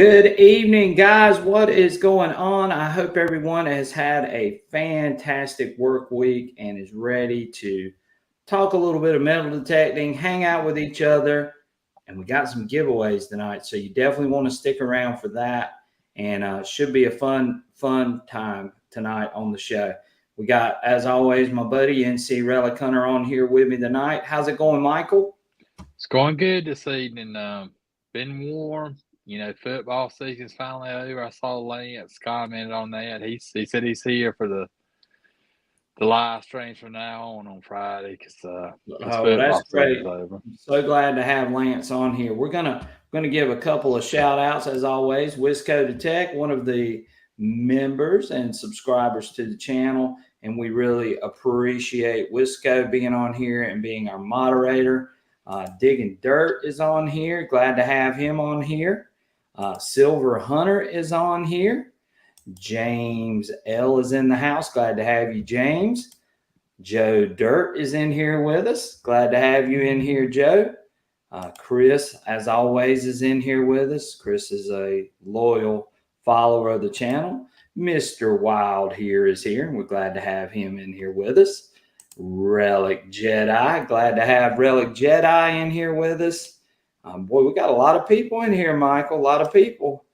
Good evening, guys. What is going on? I hope everyone has had a fantastic work week and is ready to talk a little bit of metal detecting, hang out with each other, and we got some giveaways tonight. So you definitely want to stick around for that, and should be a fun time tonight on the show. We got, as always, my buddy NC Relic Hunter on here with me tonight. How's it going, Michael? It's going good this evening. Been warm. Football season's finally over. I saw Lance commented on that. He said he's here for the live streams from now on Friday because Oh, that's football great. season's over. I'm so glad to have Lance on here. We're gonna give a couple of shout outs as always. Wisco to Tech, one of the members and subscribers to the channel, and we really appreciate Wisco being on here and being our moderator. Digging Dirt is on here. Glad to have him on here. Silver Hunter is on here. James L is in the house. Glad to have you, James. Joe Dirt is in here with us. Glad to have you in here, Joe. Chris, as always, is in here with us. Chris is a loyal follower of the channel. Mr. Wild here is here, and we're glad to have him in here with us. Relic Jedi, glad to have Relic Jedi in here with us. Boy, we got a lot of people in here, Michael, a lot of people.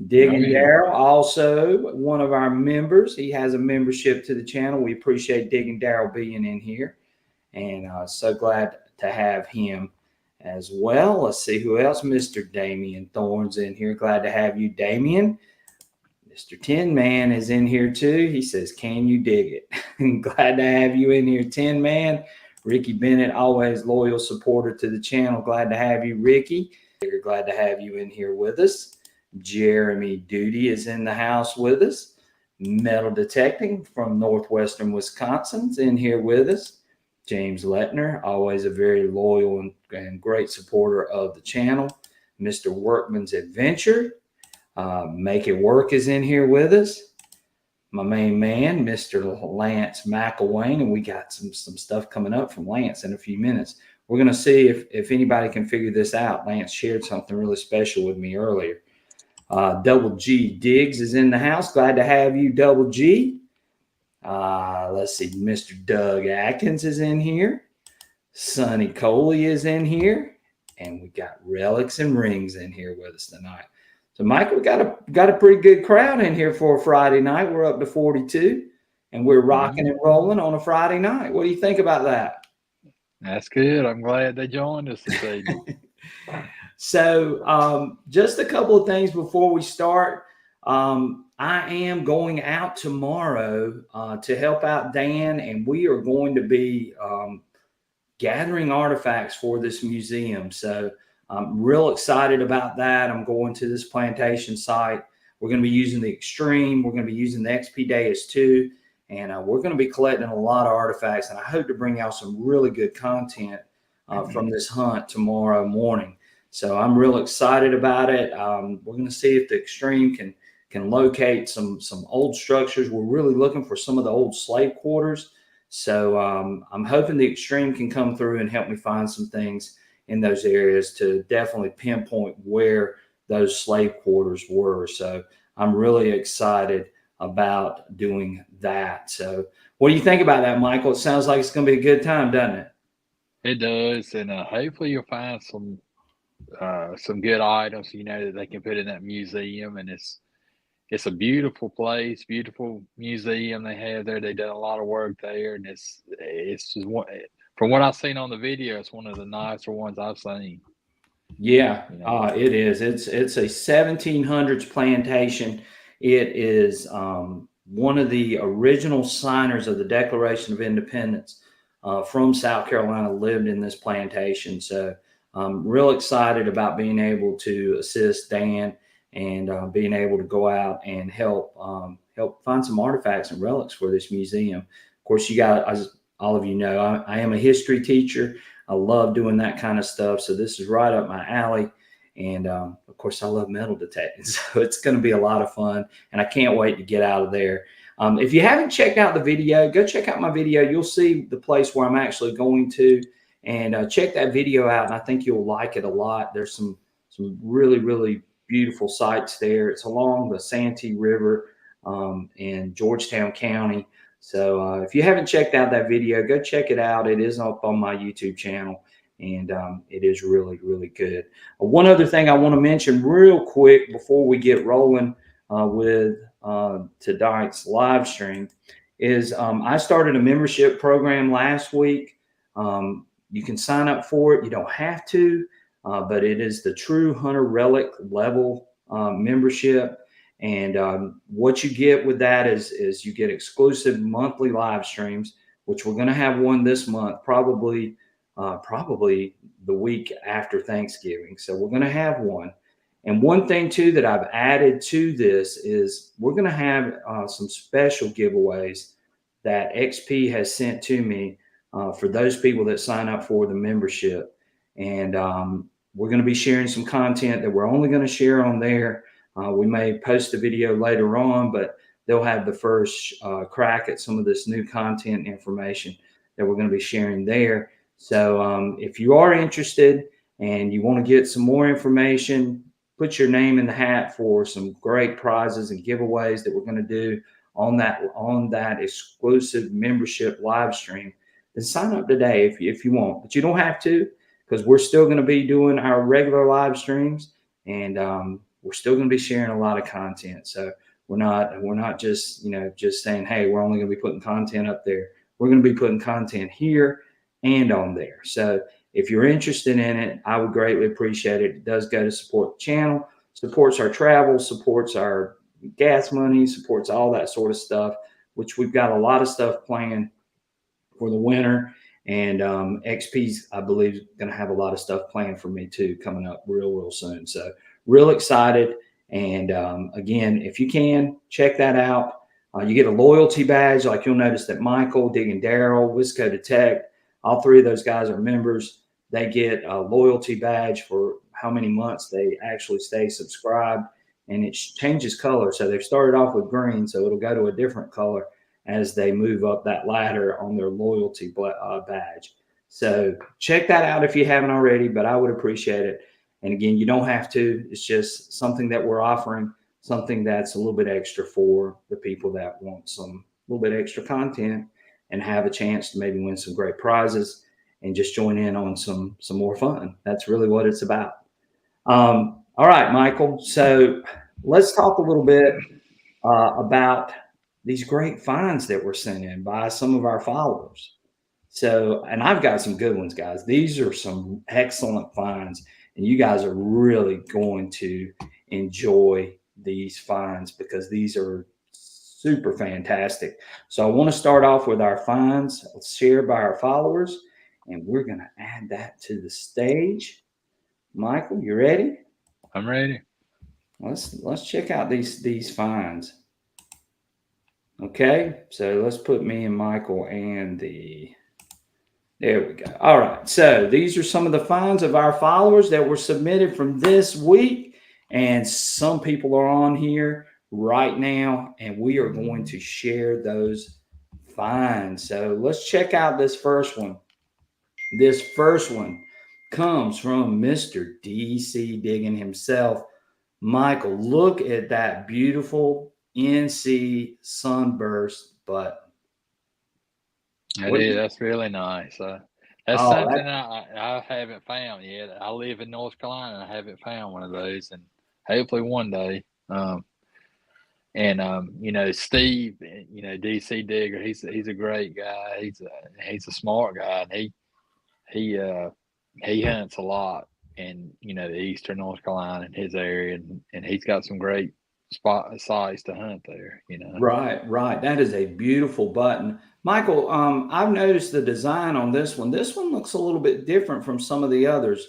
Digging Daryl, also one of our members. He has a membership to the channel. We appreciate Digging Daryl being in here, and so glad to have him as well. Let's see who else. Mr. Damian Thorne's in here. Glad to have you, Damian. Mr. Tin Man is in here too. He says, "Can you dig it?" Glad to have you in here, Tin Man. Ricky Bennett, always loyal supporter to the channel. Glad to have you, Ricky. We're glad to have you in here with us. Jeremy Duty is in the house with us. Metal Detecting from Northwestern Wisconsin is in here with us. James Letner, always a very loyal and great supporter of the channel. Mr. Workman's Adventure, Make It Work is in here with us. My main man, Mr. Lance McElwain, and we got some stuff coming up from Lance in a few minutes. We're going to see if anybody can figure this out. Lance shared something really special with me earlier. Double G Diggs is in the house. Glad to have you, Double G. Let's see. Mr. Doug Atkins is in here. Sonny Coley is in here. And we got Relics and Rings in here with us tonight. So, Michael, we got a pretty good crowd in here for a Friday night. We're up to 42, and we're rocking and rolling on a Friday night. What do you think about that? That's good. I'm glad they joined us this evening. So just a couple of things before we start. I am going out tomorrow to help out Dan, and we are going to be gathering artifacts for this museum. So I'm real excited about that. I'm going to this plantation site. We're going to be using the XTREM. We're going to be using the XP Deus 2, and we're going to be collecting a lot of artifacts, and I hope to bring out some really good content from this hunt tomorrow morning. So I'm real excited about it. We're going to see if the XTREM can locate some old structures. We're really looking for some of the old slave quarters. So I'm hoping the XTREM can come through and help me find some things in those areas to definitely pinpoint where those slave quarters were. So I'm really excited about doing that. So what do you think about that, Michael? It sounds like it's going to be a good time, doesn't it? It does, and hopefully you'll find some good items, that they can put in that museum. And it's a beautiful place, beautiful museum they have there. They've done a lot of work there, and it's just one, from what I've seen on the video, it's one of the nicer ones I've seen. Yeah, it is. It's a 1700s plantation. It is one of the original signers of the Declaration of Independence from South Carolina lived in this plantation. So I'm real excited about being able to assist Dan and being able to go out and help find some artifacts and relics for this museum. Of course, you got, as all of you know, I am a history teacher. I love doing that kind of stuff. So this is right up my alley. And of course, I love metal detecting. So it's going to be a lot of fun. And I can't wait to get out of there. If you haven't checked out the video, go check out my video. You'll see the place where I'm actually going to. And check that video out. And I think you'll like it a lot. There's some really, really beautiful sights there. It's along the Santee River in Georgetown County. So if you haven't checked out that video, go check it out. It is up on my YouTube channel, and it is really, really good. One other thing I want to mention real quick before we get rolling with tonight's live stream is I started a membership program last week. You can sign up for it. You don't have to, but it is the True Hunter Relic Level membership. And what you get with that is you get exclusive monthly live streams, which we're going to have one this month, probably the week after Thanksgiving. So we're going to have one. And one thing too that I've added to this is we're going to have some special giveaways that XP has sent to me for those people that sign up for the membership. And we're going to be sharing some content that we're only going to share on there. We may post a video later on, but they'll have the first crack at some of this new content information that we're going to be sharing there. So if you are interested and you want to get some more information, put your name in the hat for some great prizes and giveaways that we're going to do on that exclusive membership live stream, then sign up today if you want. But you don't have to, because we're still going to be doing our regular live streams, and we're still going to be sharing a lot of content. So we're not just just saying, hey, we're only going to be putting content up there. We're going to be putting content here and on there. So if you're interested in it, I would greatly appreciate it. It does go to support the channel, supports our travel, supports our gas money, supports all that sort of stuff, which we've got a lot of stuff planned for the winter. And XP's, I believe, going to have a lot of stuff planned for me too, coming up real soon. So real excited. And again, if you can, check that out. You get a loyalty badge. Like you'll notice that Michael, Dig and Daryl, Wisco Detect, all three of those guys are members. They get a loyalty badge for how many months they actually stay subscribed. And it changes color. So they've started off with green, so it'll go to a different color as they move up that ladder on their loyalty badge. So check that out if you haven't already, but I would appreciate it. And again, you don't have to. It's just something that we're offering, something that's a little bit extra for the people that want some little bit extra content and have a chance to maybe win some great prizes and just join in on some more fun. That's really what it's about. All right, Michael. So let's talk a little bit about these great finds that were sent in by some of our followers. So, and I've got some good ones, guys. These are some excellent finds, and you guys are really going to enjoy these finds because these are super fantastic. So I want to start off with our finds shared by our followers, and we're going to add that to the stage. Michael, you ready? I'm ready. Let's check out these finds. Okay, so let's put me and Michael and there we go. All right, so these are some of the finds of our followers that were submitted from this week, and some people are on here right now, and we are going to share those finds. So let's check out this first one. This first one comes from Mr. DC Digging himself. Michael, look at that beautiful NC sunburst button. That's really nice. That's something I haven't found yet. I live in North Carolina and I haven't found one of those, and hopefully one day. Steve, DC Digger, he's a great guy. He's a smart guy, and he hunts a lot in the eastern North Carolina in his area, and he's got some great sites to hunt there. Right. That is a beautiful button, Michael. I've noticed the design on this one. This one looks a little bit different from some of the others.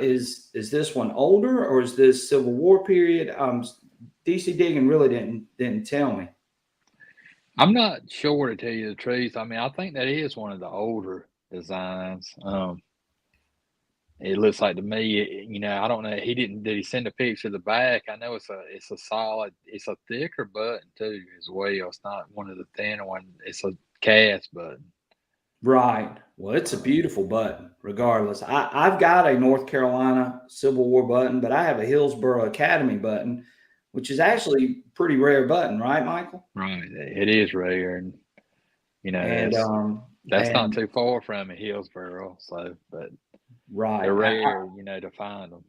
Is this one older or is this Civil War period? DC Digging really didn't tell me. I'm not sure, to tell you the truth. I mean, I think that is one of the older designs. It looks like to me, I don't know. Did he send a picture of the back? I know it's a solid, it's a thicker button too as well. It's not one of the thinner ones. It's a cast button. Right. Well, it's a beautiful button, regardless. I've got a North Carolina Civil War button, but I have a Hillsborough Academy button, which is actually pretty rare button, right, Michael? Right. It is rare, and And that's not too far from it, Hillsborough. So, but right. they're rare, to find them.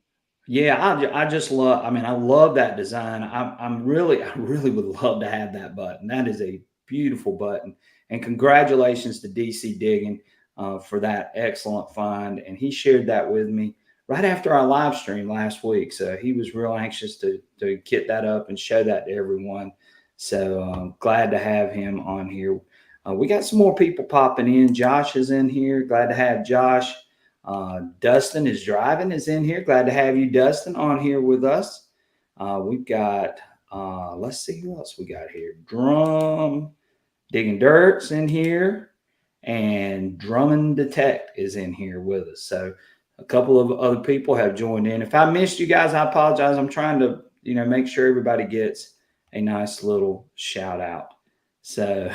Yeah, I just love. I mean, I love that design. I really would love to have that button. That is a beautiful button. And congratulations to DC Digging for that excellent find. And he shared that with me right after our live stream last week. So he was real anxious to get that up and show that to everyone. So glad to have him on here. We got some more people popping in. Josh is in here. Glad to have Josh. Dustin is driving, is in here. Glad to have you, Dustin, on here with us. We've got, let's see who else we got here. Drum Digging Dirt's in here, and Drummond Detect is in here with us. So a couple of other people have joined in. If I missed you guys, I apologize. I'm trying to, make sure everybody gets a nice little shout out. So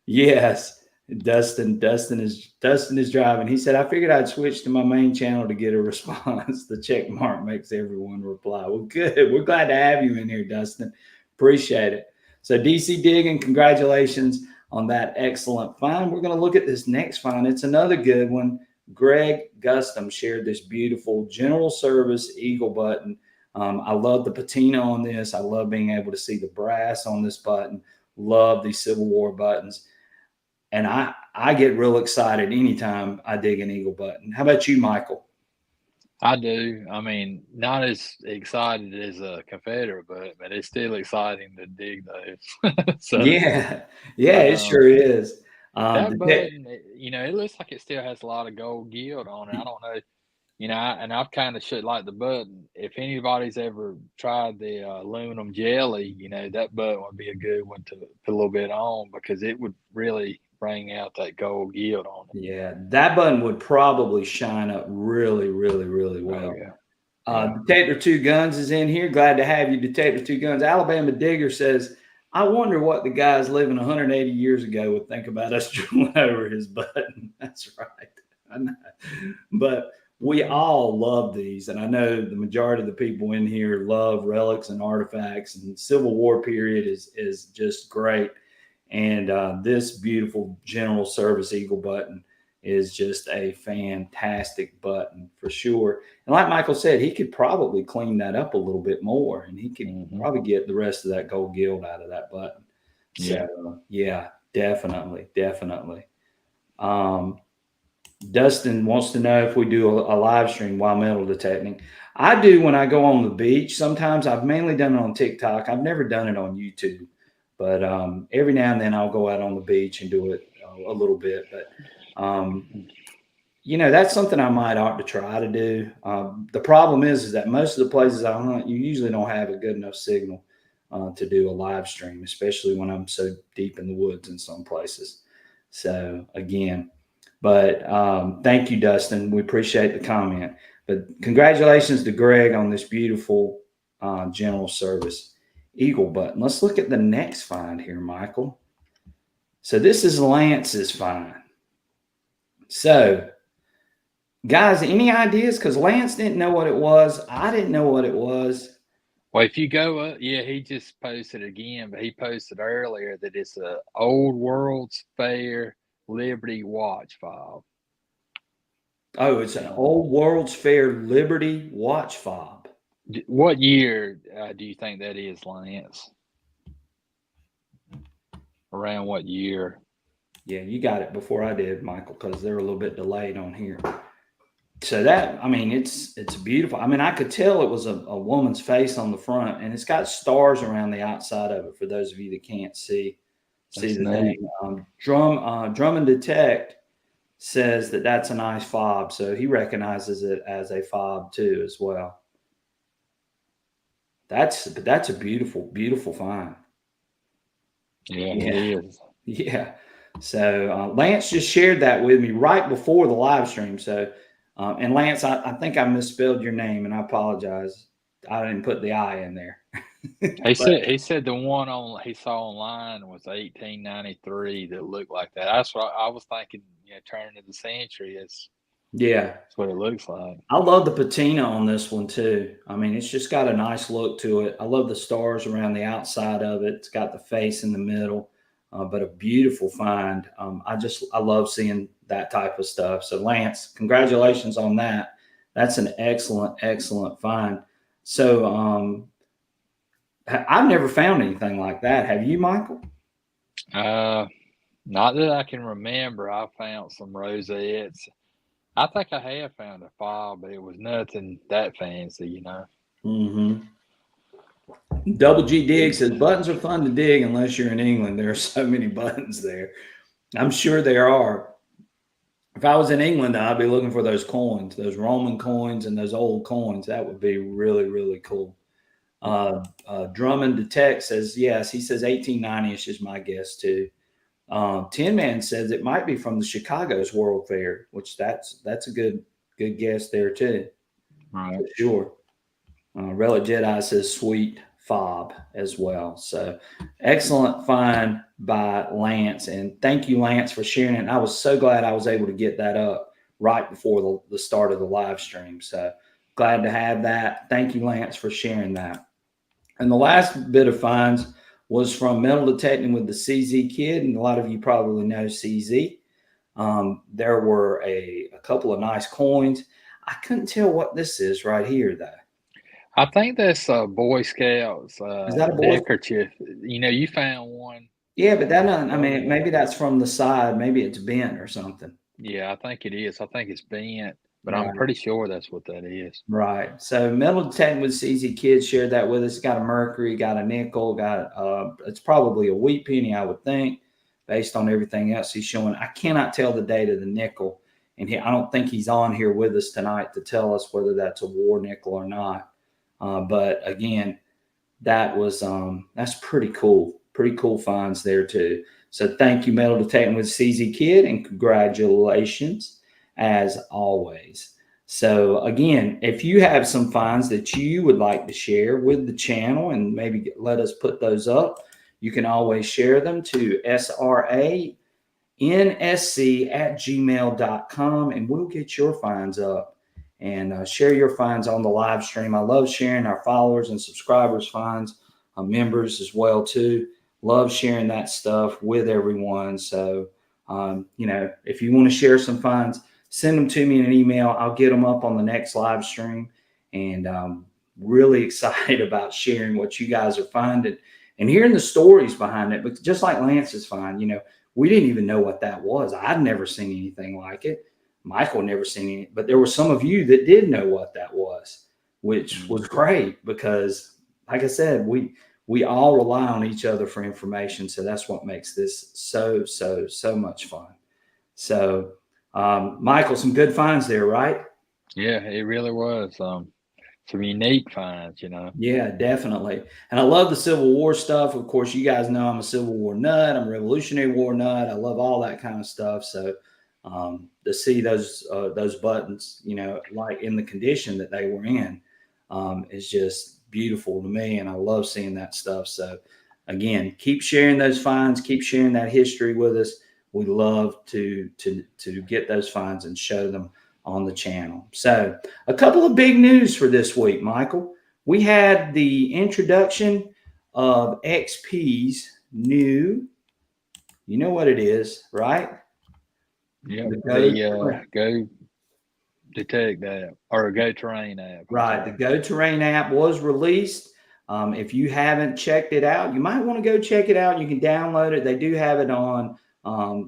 yes. Dustin is driving. He said, I figured I'd switch to my main channel to get a response. The check mark makes everyone reply. Well, good. We're glad to have you in here, Dustin. Appreciate it. So DC Digging, congratulations on that excellent find. We're going to look at this next find. It's another good one. Greg Gustum shared this beautiful General Service Eagle button. I love the patina on this. I love being able to see the brass on this button. Love these Civil War buttons. And I get real excited anytime I dig an Eagle button. How about you, Michael? I do. I mean, not as excited as a Confederate, but it's still exciting to dig those. So, Yeah, but it sure is. that button, it looks like it still has a lot of gold gilt on it. I don't know, and I've kind of shit like the button. If anybody's ever tried the aluminum jelly, that button would be a good one to put a little bit on because it would really bring out that gold gilt on it. Yeah, that button would probably shine up really, really, really Oh well. yeah, yeah. Detector Two Guns is in here. Glad to have you, Detector Two Guns. Alabama Digger says, I wonder what the guys living 180 years ago would think about us drilling over his button. That's right. I know. But we all love these. And I know the majority of the people in here love relics and artifacts. And Civil War period is just great. And this beautiful General Service Eagle button is just a fantastic button for sure. And like Michael said, he could probably clean that up a little bit more, and he could probably get the rest of that gold gilt out of that button. So yeah, definitely. Dustin wants to know if we do a live stream while metal detecting. I do when I go on the beach. Sometimes I've mainly done it on TikTok. I've never done it on YouTube. But every now and then I'll go out on the beach and do it a little bit. But, that's something I might ought to try to do. The problem is that most of the places I hunt, you usually don't have a good enough signal to do a live stream, especially when I'm so deep in the woods in some places. So, again, but thank you, Dustin. We appreciate the comment. But congratulations to Greg on this beautiful General Service Eagle button. Let's look at the next find here, Michael. So this is Lance's find. So, guys, any ideas? Because Lance didn't know what it was. I didn't know what it was. Well, if you go up, he just posted again, but he posted earlier that it's a Old World's Fair Liberty watch fob. Oh, it's an Old World's Fair Liberty watch fob. What year do you think that is, Lance? Around what year? Yeah, you got it before I did, Michael, because they're a little bit delayed on here. So that, I mean, it's beautiful. I mean, I could tell it was a woman's face on the front, and it's got stars around the outside of it for those of you that can't see the thing. Drummond Detect says that that's a nice fob, so he recognizes it as a fob too as well. That's a beautiful, beautiful find. Yeah, it is. Yeah. So Lance just shared that with me right before the live stream. So, and Lance, I think I misspelled your name, and I apologize. I didn't put the I in there. He said the one he saw online was 1893 that looked like that. That's what I was thinking. Turn of the century. Yeah. That's what it looks like. I love the patina on this one too. I mean, it's just got a nice look to it. I love the stars around the outside of it. It's got the face in the middle, but a beautiful find. I love seeing that type of stuff. So Lance, congratulations on that. That's an excellent, excellent find. So I've never found anything like that. Have you, Michael? Not that I can remember. I found some rosettes. I think I have found a fob, but it was nothing that fancy. Mm-hmm. Double G Dig says buttons are fun to dig unless you're in England. There are so many buttons there. I'm sure there are. If I was in England, I'd be looking for those coins, those Roman coins and those old coins. That would be really, really cool. Drummond Detect says, yes, he says 1890-ish is my guess too. Tin Man says it might be from the Chicago's World Fair, which that's a good guess there too. Right. For sure. Relic Jedi says sweet fob as well. So excellent find by Lance. And thank you, Lance, for sharing it. And I was so glad I was able to get that up right before the start of the live stream. So glad to have that. Thank you, Lance, for sharing that. And the last bit of finds was from metal detecting with the CZ Kid. And a lot of you probably know CZ. There were a couple of nice coins. I couldn't tell what this is right here, though. I think that's Boy Scouts Is that a Boy neckerchief. You found one. Yeah, but that doesn't, I mean, maybe that's from the side. Maybe it's bent or something. Yeah, I think it is. I think it's bent, but Right. I'm pretty sure that's what that is. Right. So metal detecting with CZ Kids shared that with us. It's got a mercury, got a nickel, it's probably a wheat penny, I would think, based on everything else he's showing. I cannot tell the date of the nickel, and I don't think he's on here with us tonight to tell us whether that's a war nickel or not. But again, that's pretty cool. Pretty cool finds there too. So thank you, Metal Detecting with CZ Kid, and congratulations as always. So again, if you have some finds that you would like to share with the channel and maybe let us put those up, you can always share them to sransc@gmail.com and we'll get your finds up and share your finds on the live stream. I love sharing our followers and subscribers finds, members as well too. Love sharing that stuff with everyone. So, if you want to share some finds, send them to me in an email. I'll get them up on the next live stream. And really excited about sharing what you guys are finding and hearing the stories behind it. But just like Lance's find, we didn't even know what that was. I'd never seen anything like it. Michael never seen it, but there were some of you that did know what that was, which was great because, like I said, we all rely on each other for information. So that's what makes this so much fun. So, Michael, some good finds there, right? Yeah, it really was. Some unique finds, Yeah, definitely. And I love the Civil War stuff. Of course, you guys know I'm a Civil War nut. I'm a Revolutionary War nut. I love all that kind of stuff. So to see those buttons, like in the condition that they were in, is just beautiful to me. And I love seeing that stuff. So again, keep sharing those finds. Keep sharing that history with us. We love to get those finds and show them on the channel. So a couple of big news for this week, Michael. We had the introduction of XP's new, you know what it is, right? Yeah, the Go Detect app or Go Terrain app. Right, the Go Terrain app was released. If you haven't checked it out, you might want to go check it out. You can download it. They do have it on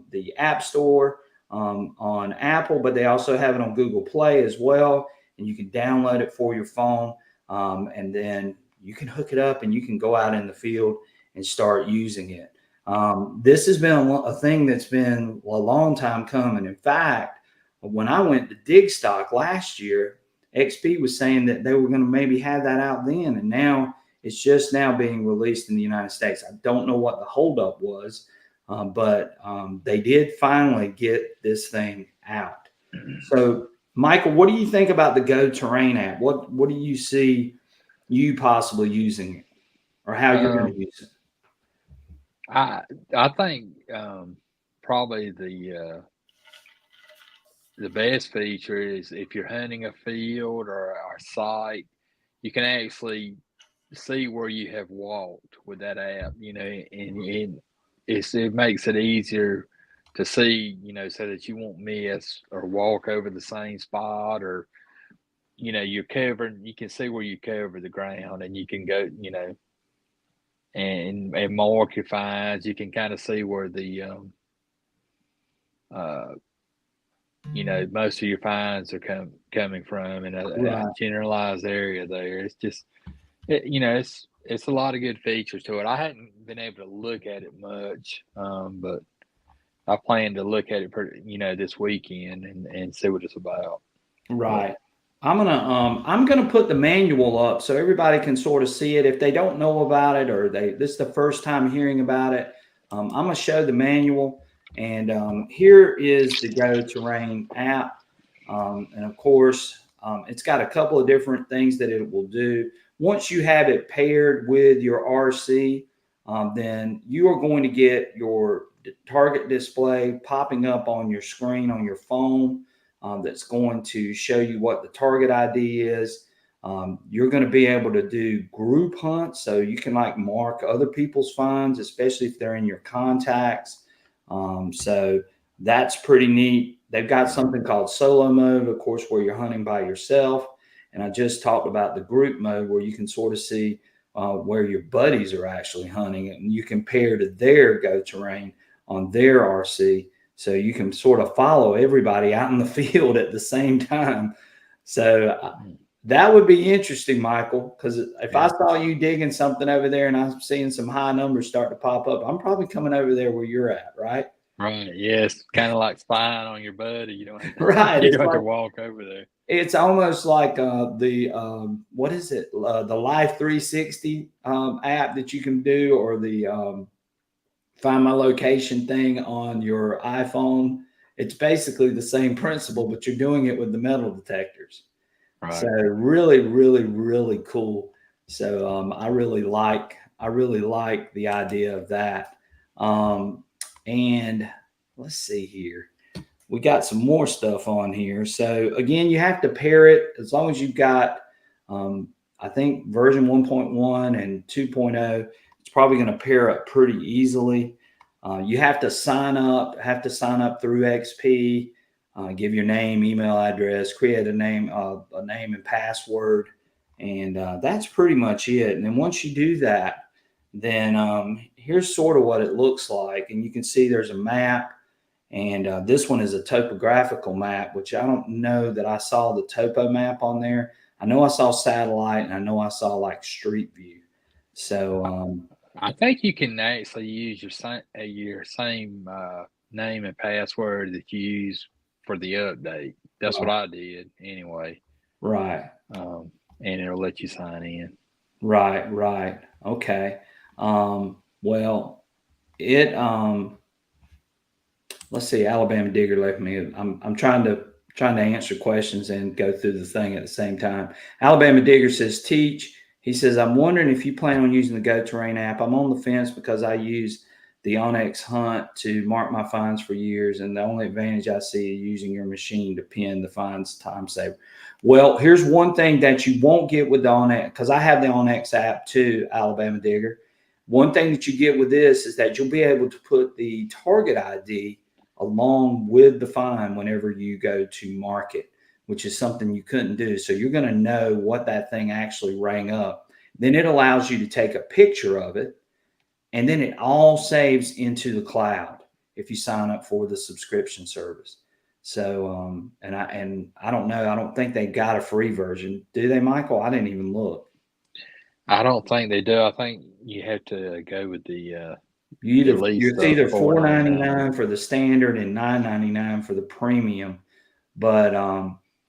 the App Store on Apple, but they also have it on Google Play as well. And you can download it for your phone, and then you can hook it up and you can go out in the field and start using it. This has been a thing that's been a long time coming. In fact, when I went to Digstock last year, XP was saying that they were going to maybe have that out then, and now it's just now being released in the United States. I don't know what the holdup was, but they did finally get this thing out. So, Michael, what do you think about the Go Terrain app? What do you see you possibly using it? or how you're going to use it? I think probably the best feature is if you're hunting a field or a site, you can actually see where you have walked with that app, and it makes it easier to see, so that you won't miss or walk over the same spot, or you can see where you cover the ground, and you can go, and mark your finds. You can kind of see where the uh most of your finds are coming from in a Right. generalized area there. It's just it's a lot of good features to it. I hadn't been able to look at it much, but I plan to look at it this weekend and see what it's about. But Right. I'm gonna put the manual up so everybody can sort of see it. If they don't know about it, or this is the first time hearing about it, I'm gonna show the manual. And here is the Go Terrain app. And of course, it's got a couple of different things that it will do. Once you have it paired with your RC, then you are going to get your target display popping up on your screen on your phone. That's going to show you what the target ID is. You're going to be able to do group hunts, so you can like mark other people's finds, especially if they're in your contacts. So that's pretty neat. They've got something called solo mode, of course, where you're hunting by yourself. And I just talked about the group mode, where you can sort of see where your buddies are actually hunting, and you compare to their Go Terrain on their RC. So you can sort of follow everybody out in the field at the same time. So that would be interesting, Michael, because if I yeah, saw you digging something over there and I'm seeing some high numbers start to pop up, I'm probably coming over there where you're at, right? right. Yes, kind of like spying on your buddy. You don't have to, Right. you don't have to walk over there. It's almost like the what is it? The Life 360 app that you can do, or the Find My Location thing on your iPhone. It's basically the same principle, but you're doing it with the metal detectors. So Right. really, really, really cool. So I really like the idea of that. And let's see here. We got some more stuff on here. So again, you have to pair it as long as you've got, I think version 1.1 and 2.0. It's probably going to pair up pretty easily. You have to sign up through XP. Give your name, email address, create a name and password, and that's pretty much it. And then once you do that, then here's sort of what it looks like. And you can see there's a map, and this one is a topographical map, which I don't know that I saw the topo map on there. I know I saw satellite, and I know I saw like street view. So I think you can actually use your same name and password that you use for the update. That's what right, I did anyway, right. and it'll let you sign in. Right, right. Okay. Well, it let's see, Alabama Digger left me. I'm trying to answer questions and go through the thing at the same time. Alabama Digger says teach. He says, I'm wondering if you plan on using the Go Terrain app. I'm on the fence because I use the Onyx Hunt to mark my finds for years, and the only advantage I see is using your machine to pin the finds time saver. Well, here's one thing that you won't get with the Onyx, because I have the Onyx app too, Alabama Digger. One thing that you get with this is that you'll be able to put the target ID along with the find whenever you go to mark it, which is something you couldn't do. So you're going to know what that thing actually rang up. Then it allows you to take a picture of it, and then it all saves into the cloud if you sign up for the subscription service. So and I don't know, I don't think they got a free version, do they, Michael? I didn't even look. I don't think they do. I think you have to go with the at least It's the either 4.99. $4.99 for the standard and $9.99 for the premium. But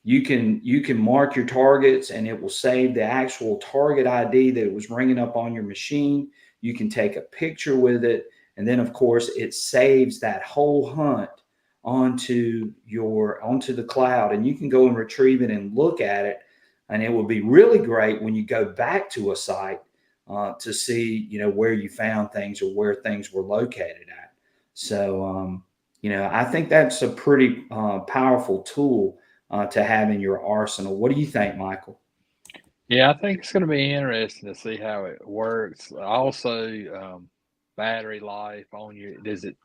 you can mark your targets, and it will save the actual target ID that it was ringing up on your machine. You can take a picture with it, and then of course it saves that whole hunt onto the cloud, and you can go and retrieve it and look at it. And it will be really great when you go back to a site to see, where you found things or where things were located at. So, I think that's a pretty powerful tool to have in your arsenal. What do you think, Michael? Yeah, I think it's going to be interesting to see how it works. Also, battery life on does it,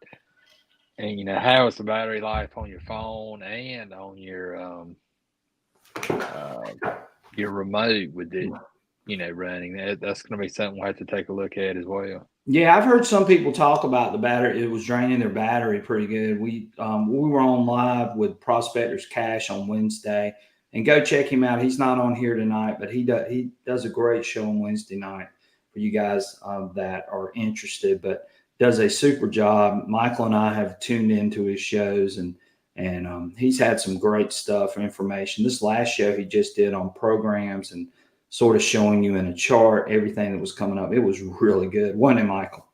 and how is the battery life on your phone and on uh, your remote with it, running. That's going to be something we'll have to take a look at as well. Yeah, I've heard some people talk about the battery. It was draining their battery pretty good. We were on live with Prospectors Cash on Wednesday, and go check him out. He's not on here tonight, but he does a great show on Wednesday night for you guys that are interested. But does a super job. Michael and I have tuned into his shows, and he's had some great stuff and information. This last show he just did on programs and sort of showing you in a chart everything that was coming up. It was really good, wasn't it, Michael?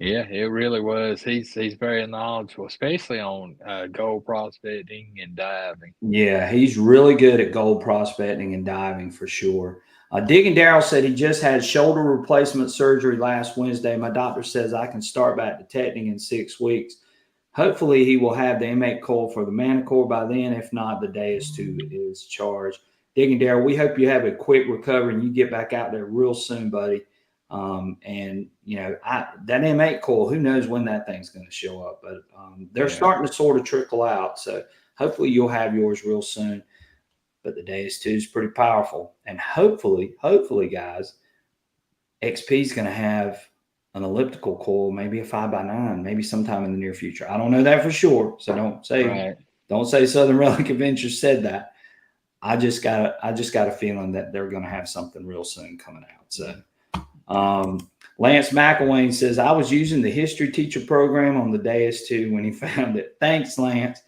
Yeah, it really was. He's very knowledgeable, especially on gold prospecting and diving. Yeah, he's really good at gold prospecting and diving for sure. Digging Darrell said he just had shoulder replacement surgery last Wednesday. My doctor says I can start back detecting in 6 weeks. Hopefully, he will have the M8 coil for the Manicore by then. If not, the DS2 is charged. Digging Darrell, we hope you have a quick recovery and you get back out there real soon, buddy. And that M8 coil, who knows when that thing's going to show up, but they're starting to sort of trickle out. So hopefully you'll have yours real soon. But the DS2 is pretty powerful, and hopefully, guys, XP is going to have an elliptical coil, maybe a 5x9, maybe sometime in the near future. I don't know that for sure, so don't say Southern Relic Adventures said that. I just got a feeling that they're going to have something real soon coming out. So, Lance McElwain says I was using the history teacher program on the DS2 when he found it. Thanks, Lance.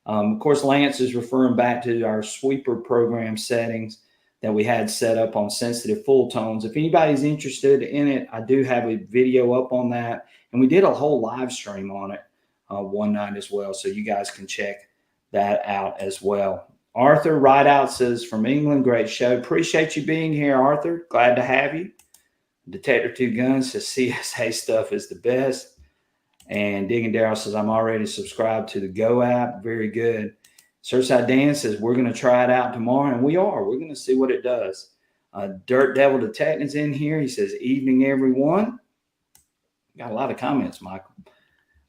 Of course, Lance is referring back to our sweeper program settings that we had set up on sensitive full tones. If anybody's interested in it, I do have a video up on that. And we did a whole live stream on it one night as well. So you guys can check that out as well. Arthur Rideout says, from England, great show. Appreciate you being here, Arthur. Glad to have you. Detector 2 Guns says CSA stuff is the best. And Digging Darrell says, I'm already subscribed to the Go app. Very good. Surfside Dan says, we're going to try it out tomorrow. And we are. We're going to see what it does. Dirt Devil Detective's in here. He says, evening, everyone. Got a lot of comments, Michael.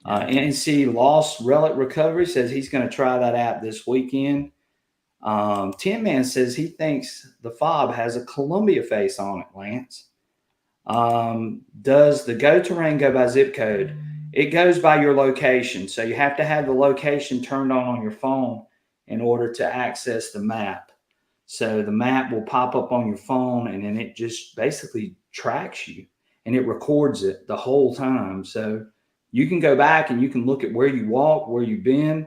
NC Lost Relic Recovery says he's going to try that app this weekend. Tin Man says he thinks the fob has a Columbia face on it, Lance. Does the Go Terrain go by zip code? It goes by your location. So you have to have the location turned on your phone in order to access the map. So the map will pop up on your phone and then it just basically tracks you and it records it the whole time. So you can go back and you can look at where you walk, where you've been,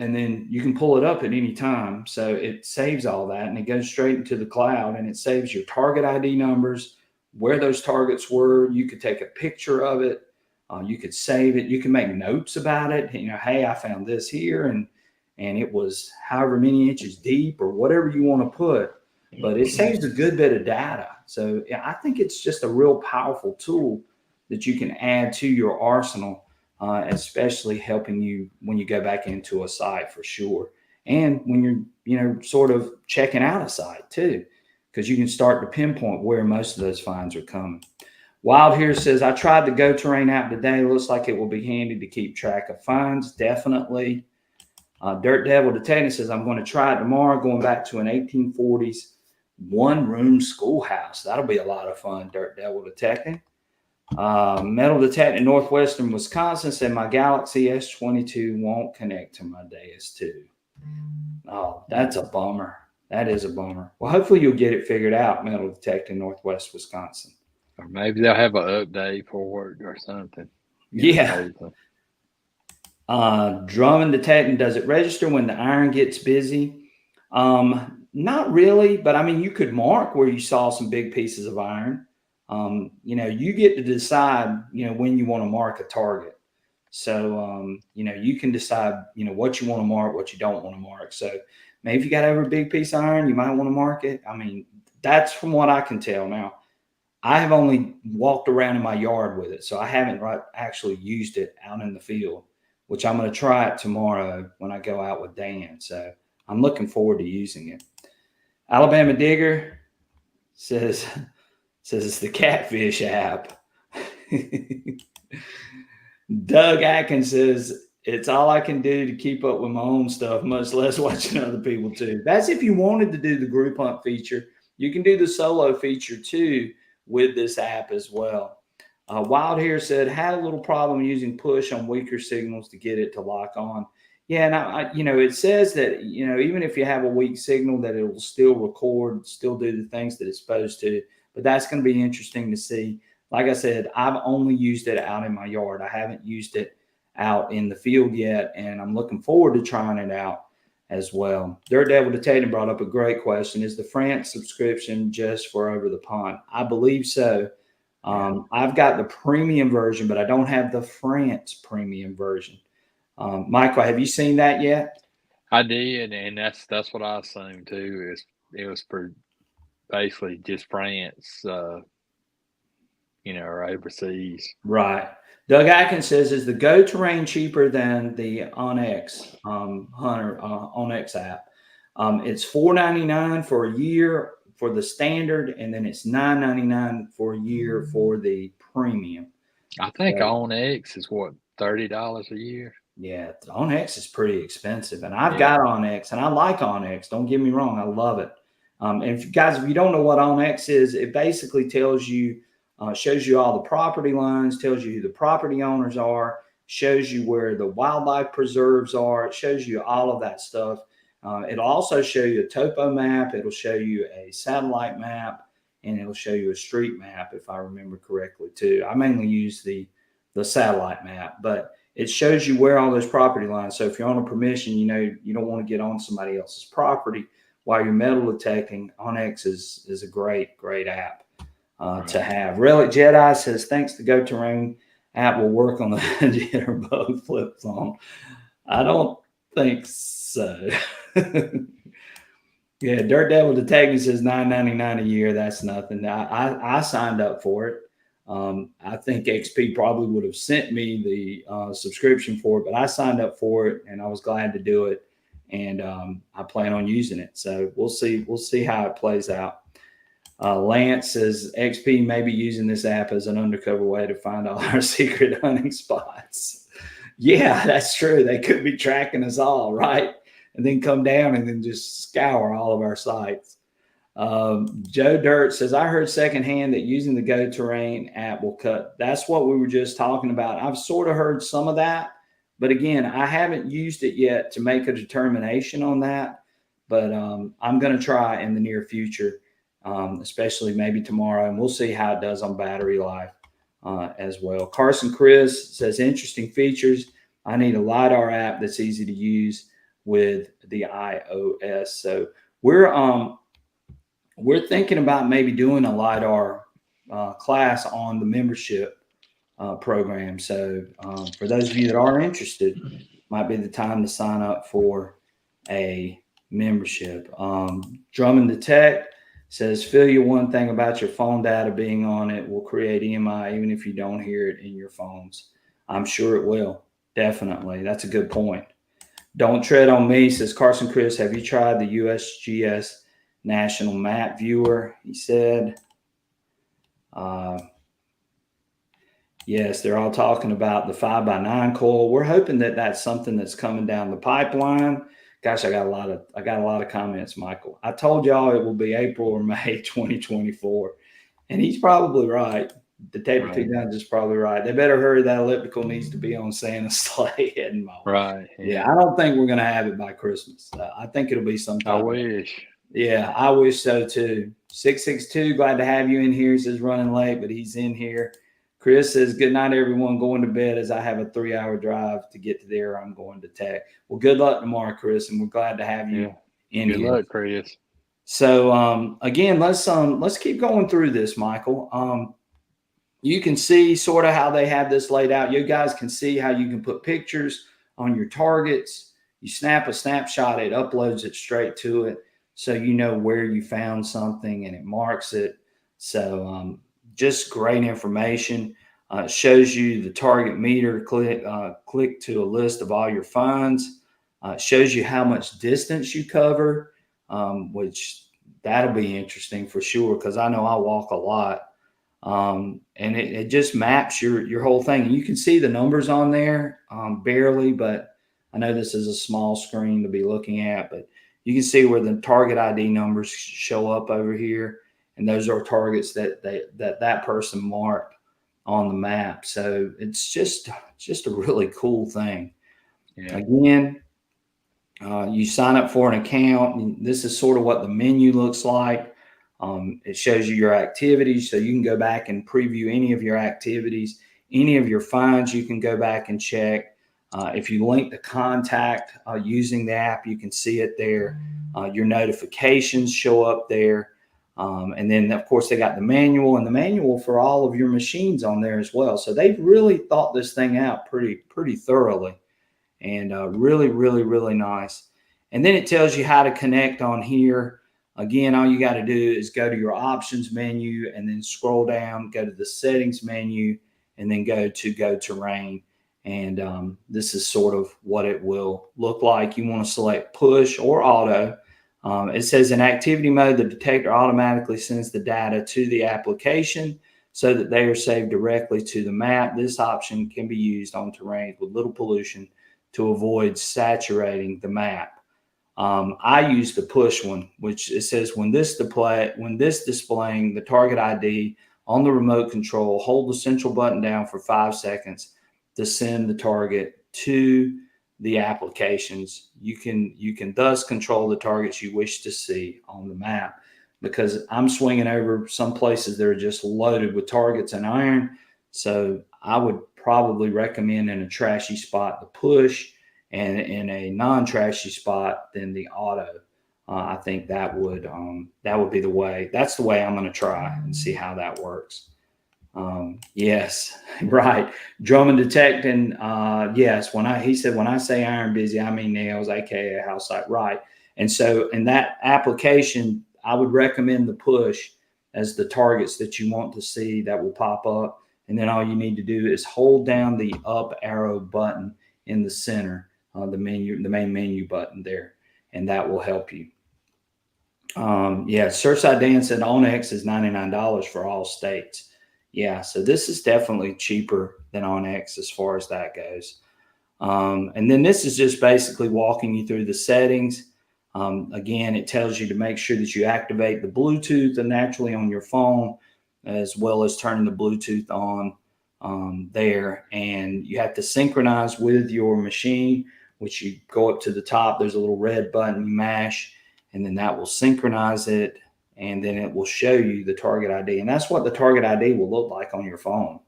and then you can pull it up at any time. So it saves all that and it goes straight into the cloud and it saves your target ID numbers, where those targets were. You could take a picture of it. You could save it. You can make notes about it. Hey, I found this here and it was however many inches deep or whatever you want to put, but it saves a good bit of data. So yeah, I think it's just a real powerful tool that you can add to your arsenal, especially helping you when you go back into a site for sure. And when you're, sort of checking out a site too, because you can start to pinpoint where most of those finds are coming. Wild here says, I tried the Go Terrain app today. Looks like it will be handy to keep track of finds. Definitely. Dirt Devil Detective says, I'm going to try it tomorrow, going back to an 1840s one-room schoolhouse. That'll be a lot of fun, Dirt Devil Detective. Metal Detective Northwestern Wisconsin said, my Galaxy S22 won't connect to my DS2. Oh, that's a bummer. That is a bummer. Well, hopefully you'll get it figured out, Metal Detective Northwest Wisconsin. Or maybe they'll have an update for it or something. Yeah. Drummond Detecting, does it register when the iron gets busy? Not really, but I mean, you could mark where you saw some big pieces of iron. You get to decide, when you want to mark a target. So, you can decide, what you want to mark, what you don't want to mark. So maybe if you got over a big piece of iron, you might want to mark it. I mean, that's from what I can tell now. I have only walked around in my yard with it, so I haven't actually used it out in the field, which I'm going to try it tomorrow when I go out with Dan. So I'm looking forward to using it. Alabama Digger says it's the Catfish app. Doug Atkins says it's all I can do to keep up with my own stuff, much less watching other people too. That's if you wanted to do the group hunt feature. You can do the solo feature too with this app as well. Wild Hair said, had a little problem using push on weaker signals to get it to lock on. Yeah, and it says that, even if you have a weak signal, that it will still record, still do the things that it's supposed to. But that's going to be interesting to see. Like I said, I've only used it out in my yard. I haven't used it out in the field yet, and I'm looking forward to trying it out as well. Dirt Devil Dictating brought up a great question. Is the France subscription just for over the pond? I believe so. I've got the premium version, but I don't have the France premium version. Michael, have you seen that yet? I did, and that's what I assumed too. It was for basically just France, or overseas. Right. Doug Atkins says, is the Go Terrain cheaper than the Onyx Hunter Onyx app? It's $4.99 for a year for the standard, and then it's $9.99 for a year for the premium. I think Onyx is what, $30 a year. Yeah, Onyx is pretty expensive, and I've got Onyx, and I like Onyx. Don't get me wrong, I love it. And if you don't know what Onyx is, it basically tells you. Shows you all the property lines, tells you who the property owners are, shows you where the wildlife preserves are. It shows you all of that stuff. It'll also show you a topo map. It'll show you a satellite map, and it'll show you a street map, if I remember correctly, too. I mainly use the satellite map, but it shows you where all those property lines. So if you're on a permission, you don't want to get on somebody else's property while you're metal detecting. Onyx is a great, great app. To have. Relic Jedi says, thanks to Go Terrain app will work on the jitterbug flip phone. I don't think so. Yeah, Dirt Devil Detective says $9.99 a year. That's nothing. I signed up for it. I think XP probably would have sent me the subscription for it, but I signed up for it and I was glad to do it. And I plan on using it. So we'll see. We'll see how it plays out. Lance says XP may be using this app as an undercover way to find all our secret hunting spots. Yeah, that's true. They could be tracking us all, right? And then come down and then just scour all of our sites. Joe Dirt says, I heard secondhand that using the Go Terrain app will cut. That's what we were just talking about. I've sort of heard some of that. But again, I haven't used it yet to make a determination on that. But I'm going to try in the near future. Especially maybe tomorrow, and we'll see how it does on battery life as well. Carson Chris says, interesting features. I need a LiDAR app that's easy to use with the iOS. So we're thinking about maybe doing a LiDAR class on the membership program. So for those of you that are interested, might be the time to sign up for a membership. Drummond Detect says, feel you one thing about your phone data being on it will create EMI even if you don't hear it in your phones. I'm sure it will. Definitely. That's a good point. Don't tread on me, says Carson Chris. Have you tried the USGS National Map Viewer? He said, yes, they're all talking about the 5x9 coil. We're hoping that that's something that's coming down the pipeline. Gosh, I got a lot of comments, Michael. I told y'all it will be April or May 2024. And he's probably right. Detective P. Guns is probably right. They better hurry. That elliptical needs to be on Santa's sleigh heading my way. Right. Yeah, I don't think we're going to have it by Christmas. I think it'll be sometime. I wish. Yeah, I wish so too. 662, glad to have you in here. He says running late, but he's in here. Chris says, good night, everyone. Going to bed as I have a 3-hour drive to get to there. I'm going to tech. Well, good luck tomorrow, Chris, and we're glad to have you in here. Good luck, Chris. So, again, let's keep going through this, Michael. You can see sort of how they have this laid out. You guys can see how you can put pictures on your targets. You snap a snapshot, it uploads it straight to it, so you know where you found something and it marks it. So just great information. It shows you the target meter. Click to a list of all your finds. It shows you how much distance you cover, which that'll be interesting for sure because I know I walk a lot. And it just maps your whole thing. And you can see the numbers on there barely, but I know this is a small screen to be looking at, but you can see where the target ID numbers show up over here. And those are targets that person marked on the map. So it's just a really cool thing. Yeah. Again, you sign up for an account. This is sort of what the menu looks like. It shows you your activities, so you can go back and preview any of your activities, any of your finds. You can go back and check. If you link the contact using the app, you can see it there. Your notifications show up there. And then, of course, they got the manual and the manual for all of your machines on there as well. So they've really thought this thing out pretty thoroughly, and really, really, really nice. And then it tells you how to connect on here. Again, all you got to do is go to your options menu and then scroll down, go to the settings menu, and then go to terrain. And this is sort of what it will look like. You want to select push or auto. It says in activity mode, the detector automatically sends the data to the application so that they are saved directly to the map. This option can be used on terrains with little pollution to avoid saturating the map. I use the push one, which it says when this displaying the target ID on the remote control, hold the central button down for 5 seconds to send the target to the applications. You can thus control the targets you wish to see on the map, because I'm swinging over some places that are just loaded with targets and iron. So I would probably recommend in a trashy spot the push, and in a non-trashy spot then the auto. I think that would be the way. That's the way I'm going to try and see how that works. Yes, right. Drummond detecting. Yes, he said when I say iron busy, I mean nails, aka house site. Right. And so in that application, I would recommend the push as the targets that you want to see that will pop up. And then all you need to do is hold down the up arrow button in the center, the main menu button there, and that will help you. Surfside Dan said OnX is $99 for all states. Yeah, so this is definitely cheaper than OnX as far as that goes. And then this is just basically walking you through the settings. Again, it tells you to make sure that you activate the Bluetooth naturally on your phone, as well as turning the Bluetooth on there. And you have to synchronize with your machine, which you go up to the top. There's a little red button you mash, and then that will synchronize it. And then it will show you the target ID. And that's what the target ID will look like on your phone.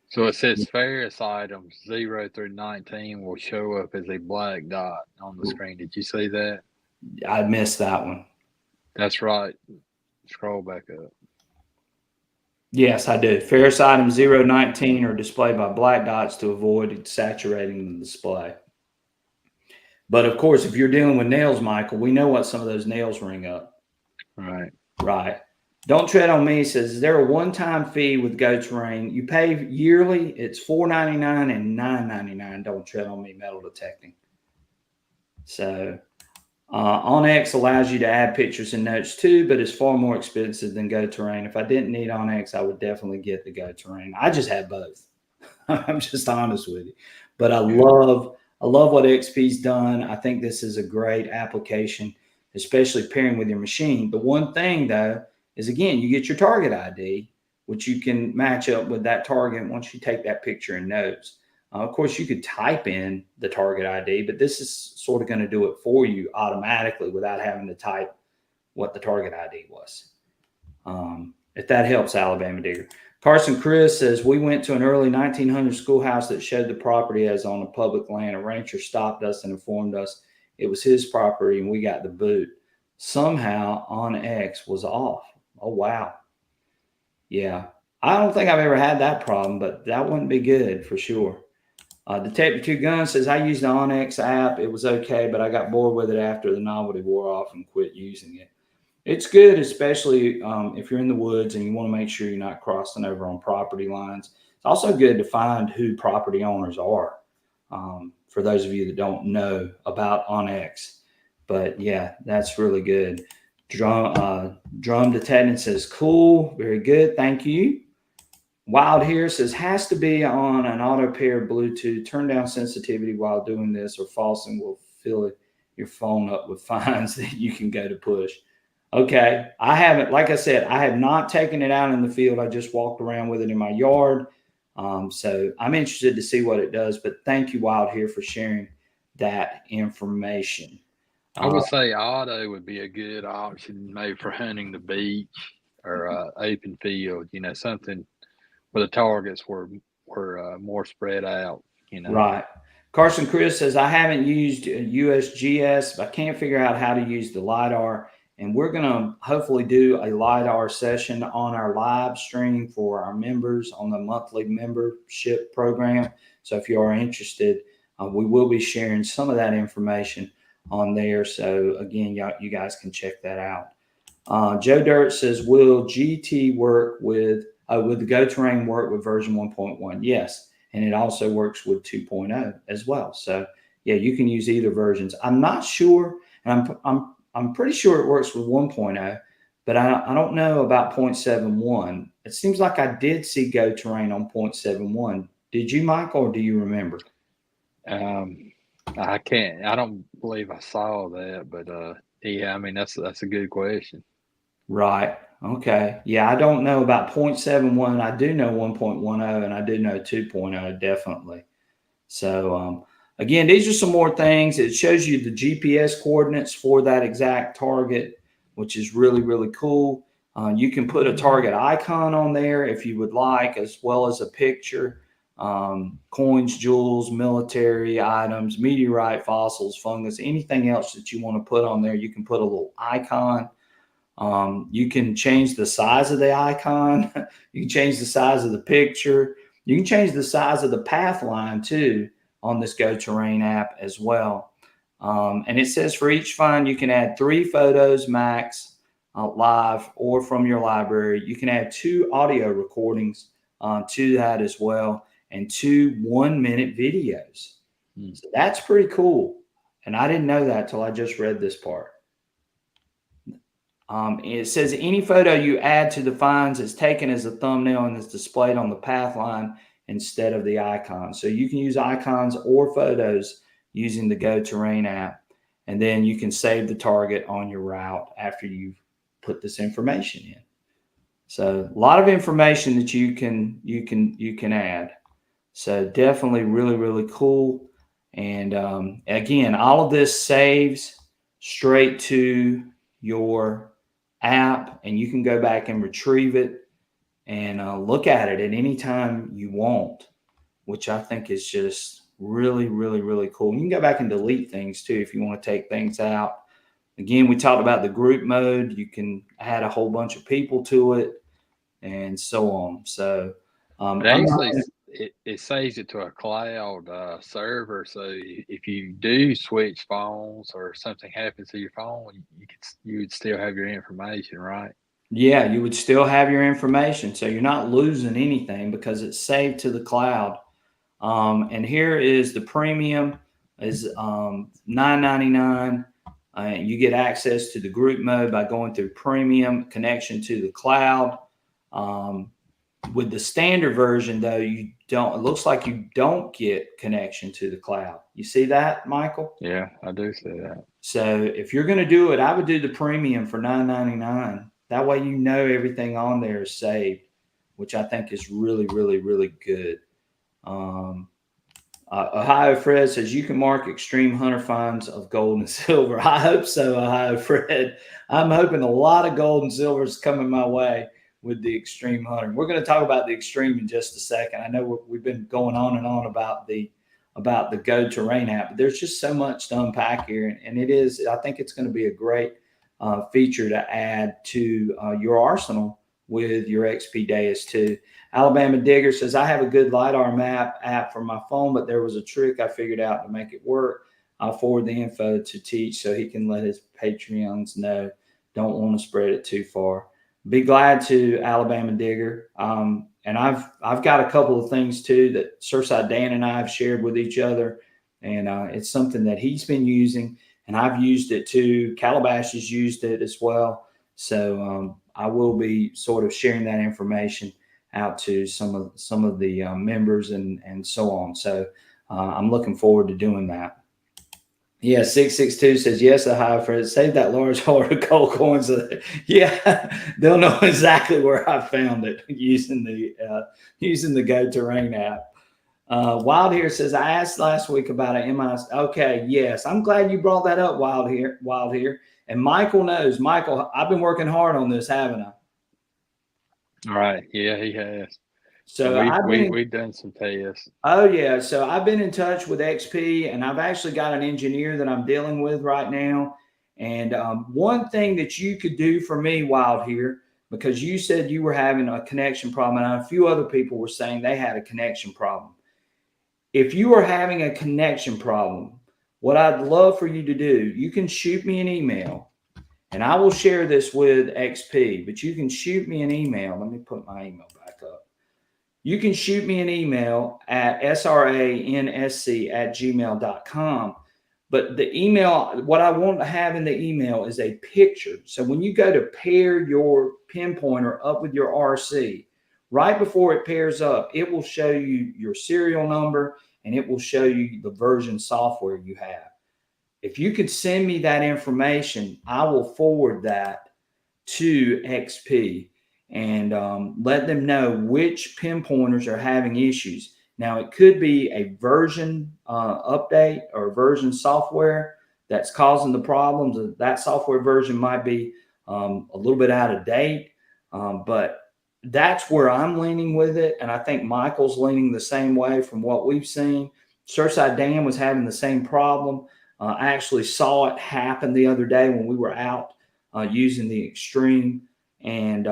So it says ferrous items 0 through 19 will show up as a black dot on the screen. Did you see that? I missed that one. That's right. Scroll back up. Yes, I did. Ferrous items 0, 19 are displayed by black dots to avoid saturating the display. But of course, if you're dealing with nails, Michael, we know what some of those nails ring up. Right. Right. Don't Tread on Me says, is there a one-time fee with Go Terrain? You pay yearly. It's $4.99 and $9.99. Don't Tread on Me metal detecting. So OnX allows you to add pictures and notes too, but it's far more expensive than Go Terrain. If I didn't need OnX, I would definitely get the Go Terrain. I just have both. I'm just honest with you. But I love what XP's done. I think this is a great application, especially pairing with your machine. The one thing though is, again, you get your target ID, which you can match up with that target once you take that picture and notes. Of course, you could type in the target ID, but this is sort of going to do it for you automatically without having to type what the target ID was. If that helps, Alabama Digger. Carson Chris says, we went to an early 1900 schoolhouse that showed the property as on a public land. A rancher stopped us and informed us it was his property, and we got the boot. Somehow OnX was off. Oh, wow. Yeah. I don't think I've ever had that problem, but that wouldn't be good for sure. Detective Two Guns says, I used the OnX app. It was okay, but I got bored with it after the novelty wore off and quit using it. It's good, especially if you're in the woods and you want to make sure you're not crossing over on property lines. It's also good to find who property owners are. For those of you that don't know about Onyx, but yeah, that's really good. Drum detecting says cool, very good, thank you. Wild here says has to be on an auto pair Bluetooth. Turn down sensitivity while doing this, or falsing will fill your phone up with fines that you can go to push. Okay, I haven't, like I said, I have not taken it out in the field. I just walked around with it in my yard. So I'm interested to see what it does. But thank you, Wild here, for sharing that information. I would say auto would be a good option, maybe for hunting the beach or open field. You know, something where the targets were more spread out. You know. Right. Carson Chris says, I haven't used USGS, but I can't figure out how to use the LiDAR. And we're going to hopefully do a LiDAR session on our live stream for our members on the monthly membership program. So if you are interested, we will be sharing some of that information on there. So again, you guys can check that out. Joe Dirt says, will GT work with the Go Terrain work with version 1.1? Yes. And it also works with 2.0 as well. So yeah, you can use either versions. I'm not sure, and I'm pretty sure it works with 1.0, but I don't know about 0.71. It seems like I did see Go Terrain on 0.71. Did you, Michael, or do you remember? I can't. I don't believe I saw that, but yeah. I mean, that's a good question. Right. Okay. Yeah, I don't know about 0.71. I do know 1.10, and I do know 2.0 definitely. So again, these are some more things. It shows you the GPS coordinates for that exact target, which is really, really cool. You can put a target icon on there if you would like, as well as a picture. Coins, jewels, military items, meteorite, fossils, fungus, anything else that you want to put on there, you can put a little icon. You can change the size of the icon. You can change the size of the picture. You can change the size of the path line too on this Go Terrain app as well. And it says for each find, you can add 3 photos max live or from your library. You can add 2 audio recordings to that as well, and 2 1-minute videos. So that's pretty cool. And I didn't know that till I just read this part. It says any photo you add to the finds is taken as a thumbnail and is displayed on the path line instead of the icon. So you can use icons or photos using the Go Terrain app, and then you can save the target on your route after you've put this information in. So a lot of information that you can add. So definitely really, really cool. And again, all of this saves straight to your app, and you can go back and retrieve it and look at it at any time you want, which I think is just really, really, really cool. You can go back and delete things too if you want to take things out. Again, we talked about the group mode. You can add a whole bunch of people to it and so on. So It actually it saves it to a cloud server. So if you do switch phones or something happens to your phone, you would still have your information, right? yeah, you would still have your information. So you're not losing anything because it's saved to the cloud. And here is the premium is $9.99. You get access to the group mode by going through premium connection to the cloud. With the standard version, though, you don't. It looks like you don't get connection to the cloud. You see that, Michael? Yeah, I do see that. So if you're going to do it, I would do the premium for $9.99. That way, you know everything on there is saved, which I think is really, really, really good. Ohio Fred says you can mark extreme hunter finds of gold and silver. I hope so, Ohio Fred. I'm hoping a lot of gold and silver is coming my way with the extreme hunter. We're going to talk about the extreme in just a second. I know we've been going on and on about the Go Terrain app, but there's just so much to unpack here, and it is. I think it's going to be a great feature to add to your arsenal with your XP Deus 2. Alabama Digger says, I have a good LiDAR map app for my phone, but there was a trick I figured out to make it work. I'll forward the info to Teach so he can let his Patreons know. don't want to spread it too far. Be glad to, Alabama Digger. And I've got a couple of things too that Surfside Dan and I have shared with each other, and it's something that he's been using, and I've used it too. Calabash has used it as well, so I will be sort of sharing that information out to some of the members and so on. So I'm looking forward to doing that. Yeah, 662 says yes. A high for it. Save that large hoard of gold coins. Yeah, they'll know exactly where I found it using the Go Terrain app. Wild here says I asked last week about an MI. Okay, yes, I'm glad you brought that up. Wild here, and Michael knows. Michael, I've been working hard on this, haven't I? All right. Yeah, he has. So We've done some tests. Oh yeah, so I've been in touch with XP, and I've actually got an engineer that I'm dealing with right now. And one thing that you could do for me, Wild here, because you said you were having a connection problem, and a few other people were saying they had a connection problem. If you are having a connection problem, what I'd love for you to do, you can shoot me an email, and I will share this with XP. But you can shoot me an email. Let me put my email back up. You can shoot me an email at sransc@gmail.com. But the email, what I want to have in the email is a picture. So when you go to pair your pinpointer up with your RC, right before it pairs up, it will show you your serial number and it will show you the version software you have. If you could send me that information, I will forward that to XP and let them know which pinpointers are having issues. Now, it could be a version update or version software that's causing the problems. That software version might be a little bit out of date, but that's where I'm leaning with it. And I think Michael's leaning the same way from what we've seen. Surfside Dan was having the same problem. I actually saw it happen the other day when we were out using the XTREM, and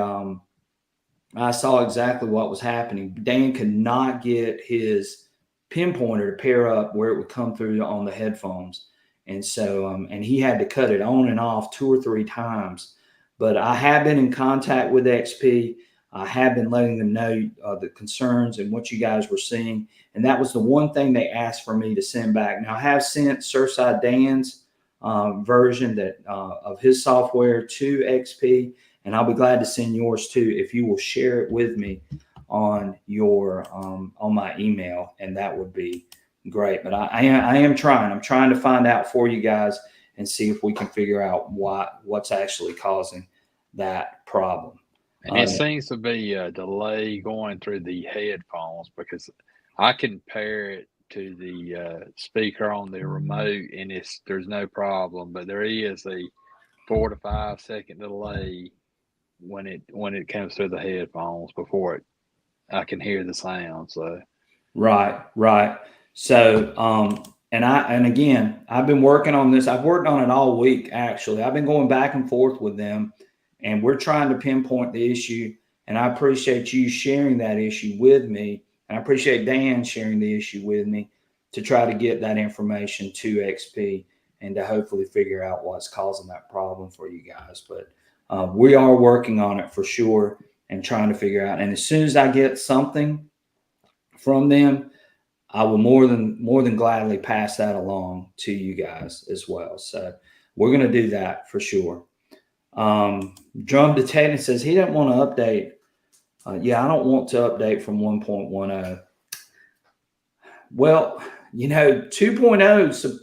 I saw exactly what was happening. Dan could not get his pinpointer to pair up where it would come through on the headphones, and so and he had to cut it on and off 2 or 3 times. But I have been in contact with XP. I have been letting them know the concerns and what you guys were seeing, and that was the one thing they asked for me to send back. Now I have sent Surfside Dan's version that of his software to XP, and I'll be glad to send yours too if you will share it with me on your on my email, and that would be great. But I am trying. I'm trying to find out for you guys and see if we can figure out what's actually causing that problem. And it seems to be a delay going through the headphones because I can pair it to the speaker on the remote and there's no problem, but there is a 4 to 5 second delay when it comes through the headphones before I can hear the sound. So right. So and again, I've been working on this. I've worked on it all week actually. I've been going back and forth with them, and we're trying to pinpoint the issue. And I appreciate you sharing that issue with me. And I appreciate Dan sharing the issue with me to try to get that information to XP and to hopefully figure out what's causing that problem for you guys. But we are working on it for sure and trying to figure out. And as soon as I get something from them, I will more than gladly pass that along to you guys as well. So we're going to do that for sure. Drum Detective says he doesn't want to update. Yeah, I don't want to update from 1.10. Well, 2.0. So,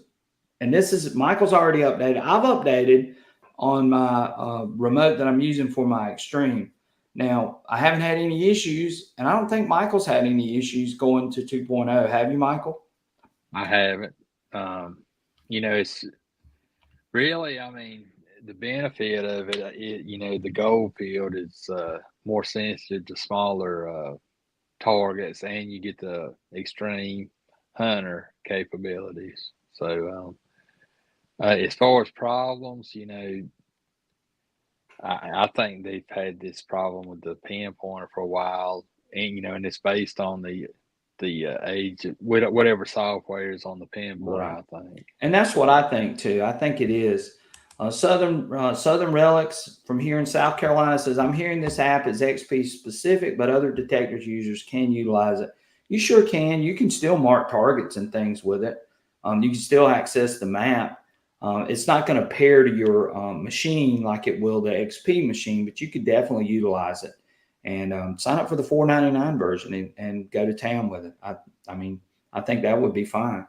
and this is Michael's already updated. I've updated on my remote that I'm using for my XTREM. Now, I haven't had any issues, and I don't think Michael's had any issues going to 2.0. Have you, Michael? I haven't. It's really, the benefit of it, the gold field is more sensitive to smaller targets, and you get the XTREM Hunter capabilities. So, as far as problems, I think they've had this problem with the pinpointer for a while, and it's based on the age, whatever software is on the pinpointer. Right. I think, and that's what I think too. I think it is. Southern Relics from here in South Carolina says, I'm hearing this app is XP specific, but other detectors users can utilize it. You sure can. You can still mark targets and things with it. You can still access the map. It's not going to pair to your machine like it will the XP machine, but you could definitely utilize it and sign up for the $4.99 version and go to town with it. I mean, I think that would be fine.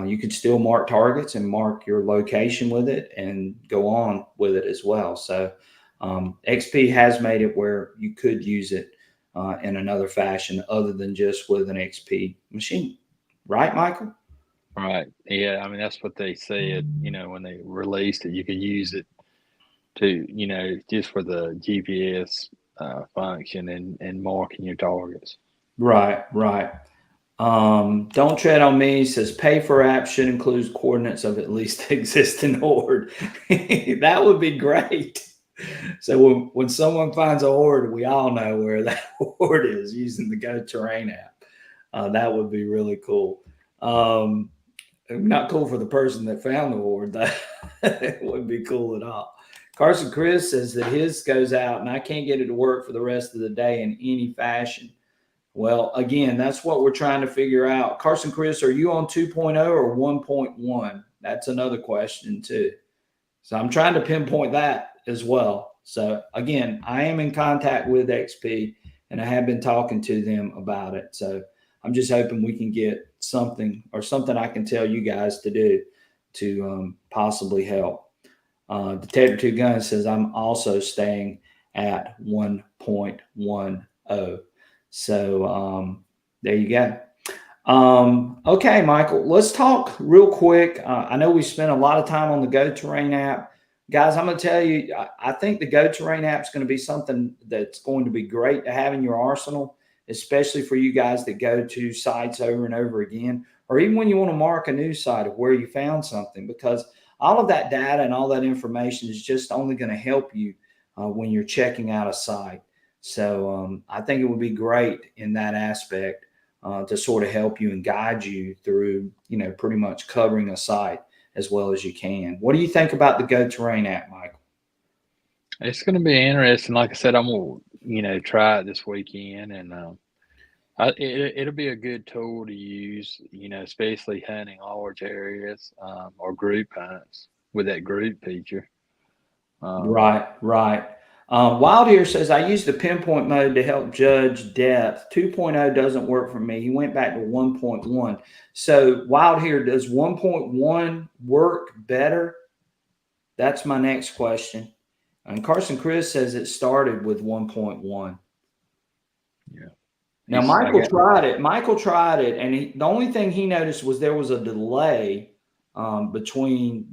You could still mark targets and mark your location with it and go on with it as well. So XP has made it where you could use it in another fashion other than just with an XP machine. Right, Michael? Right. Yeah. I mean, that's what they said, when they released it. You could use it to, just for the GPS function and marking your targets. Right, right. Don't tread on me says pay for app should include coordinates of at least the existing horde. That would be great. So when someone finds a horde, we all know where that horde is using the Go Terrain app. That would be really cool. Not cool for the person that found the horde. That wouldn't be cool at all. Carson Chris says that his goes out and I can't get it to work for the rest of the day in any fashion. Well, again, that's what we're trying to figure out. Carson Chris, are you on 2.0 or 1.1? That's another question too. So I'm trying to pinpoint that as well. So again, I am in contact with XP and I have been talking to them about it. So I'm just hoping we can get something I can tell you guys to do to possibly help. Detector 2 Gun says I'm also staying at 1.10. So there you go. Okay, Michael, let's talk real quick. I know we spent a lot of time on the Go Terrain app. Guys, I'm going to tell you, I think the Go Terrain app is going to be something that's going to be great to have in your arsenal, especially for you guys that go to sites over and over again, or even when you want to mark a new site of where you found something, because all of that data and all that information is just only going to help you when you're checking out a site. So I think it would be great in that aspect to sort of help you and guide you through, pretty much covering a site as well as you can. What do you think about the Go Terrain app, Michael? It's going to be interesting. Like I said, I'm going to, try it this weekend, and it'll be a good tool to use, especially hunting large areas or group hunts with that group feature. Right, right. Wild here says, I use the pinpoint mode to help judge depth. 2.0 doesn't work for me. He went back to 1.1. So Wild here, does 1.1 work better? That's my next question. And Carson Chris says it started with 1.1. Yeah. Now, Michael tried it. Michael tried it, and the only thing he noticed was there was a delay between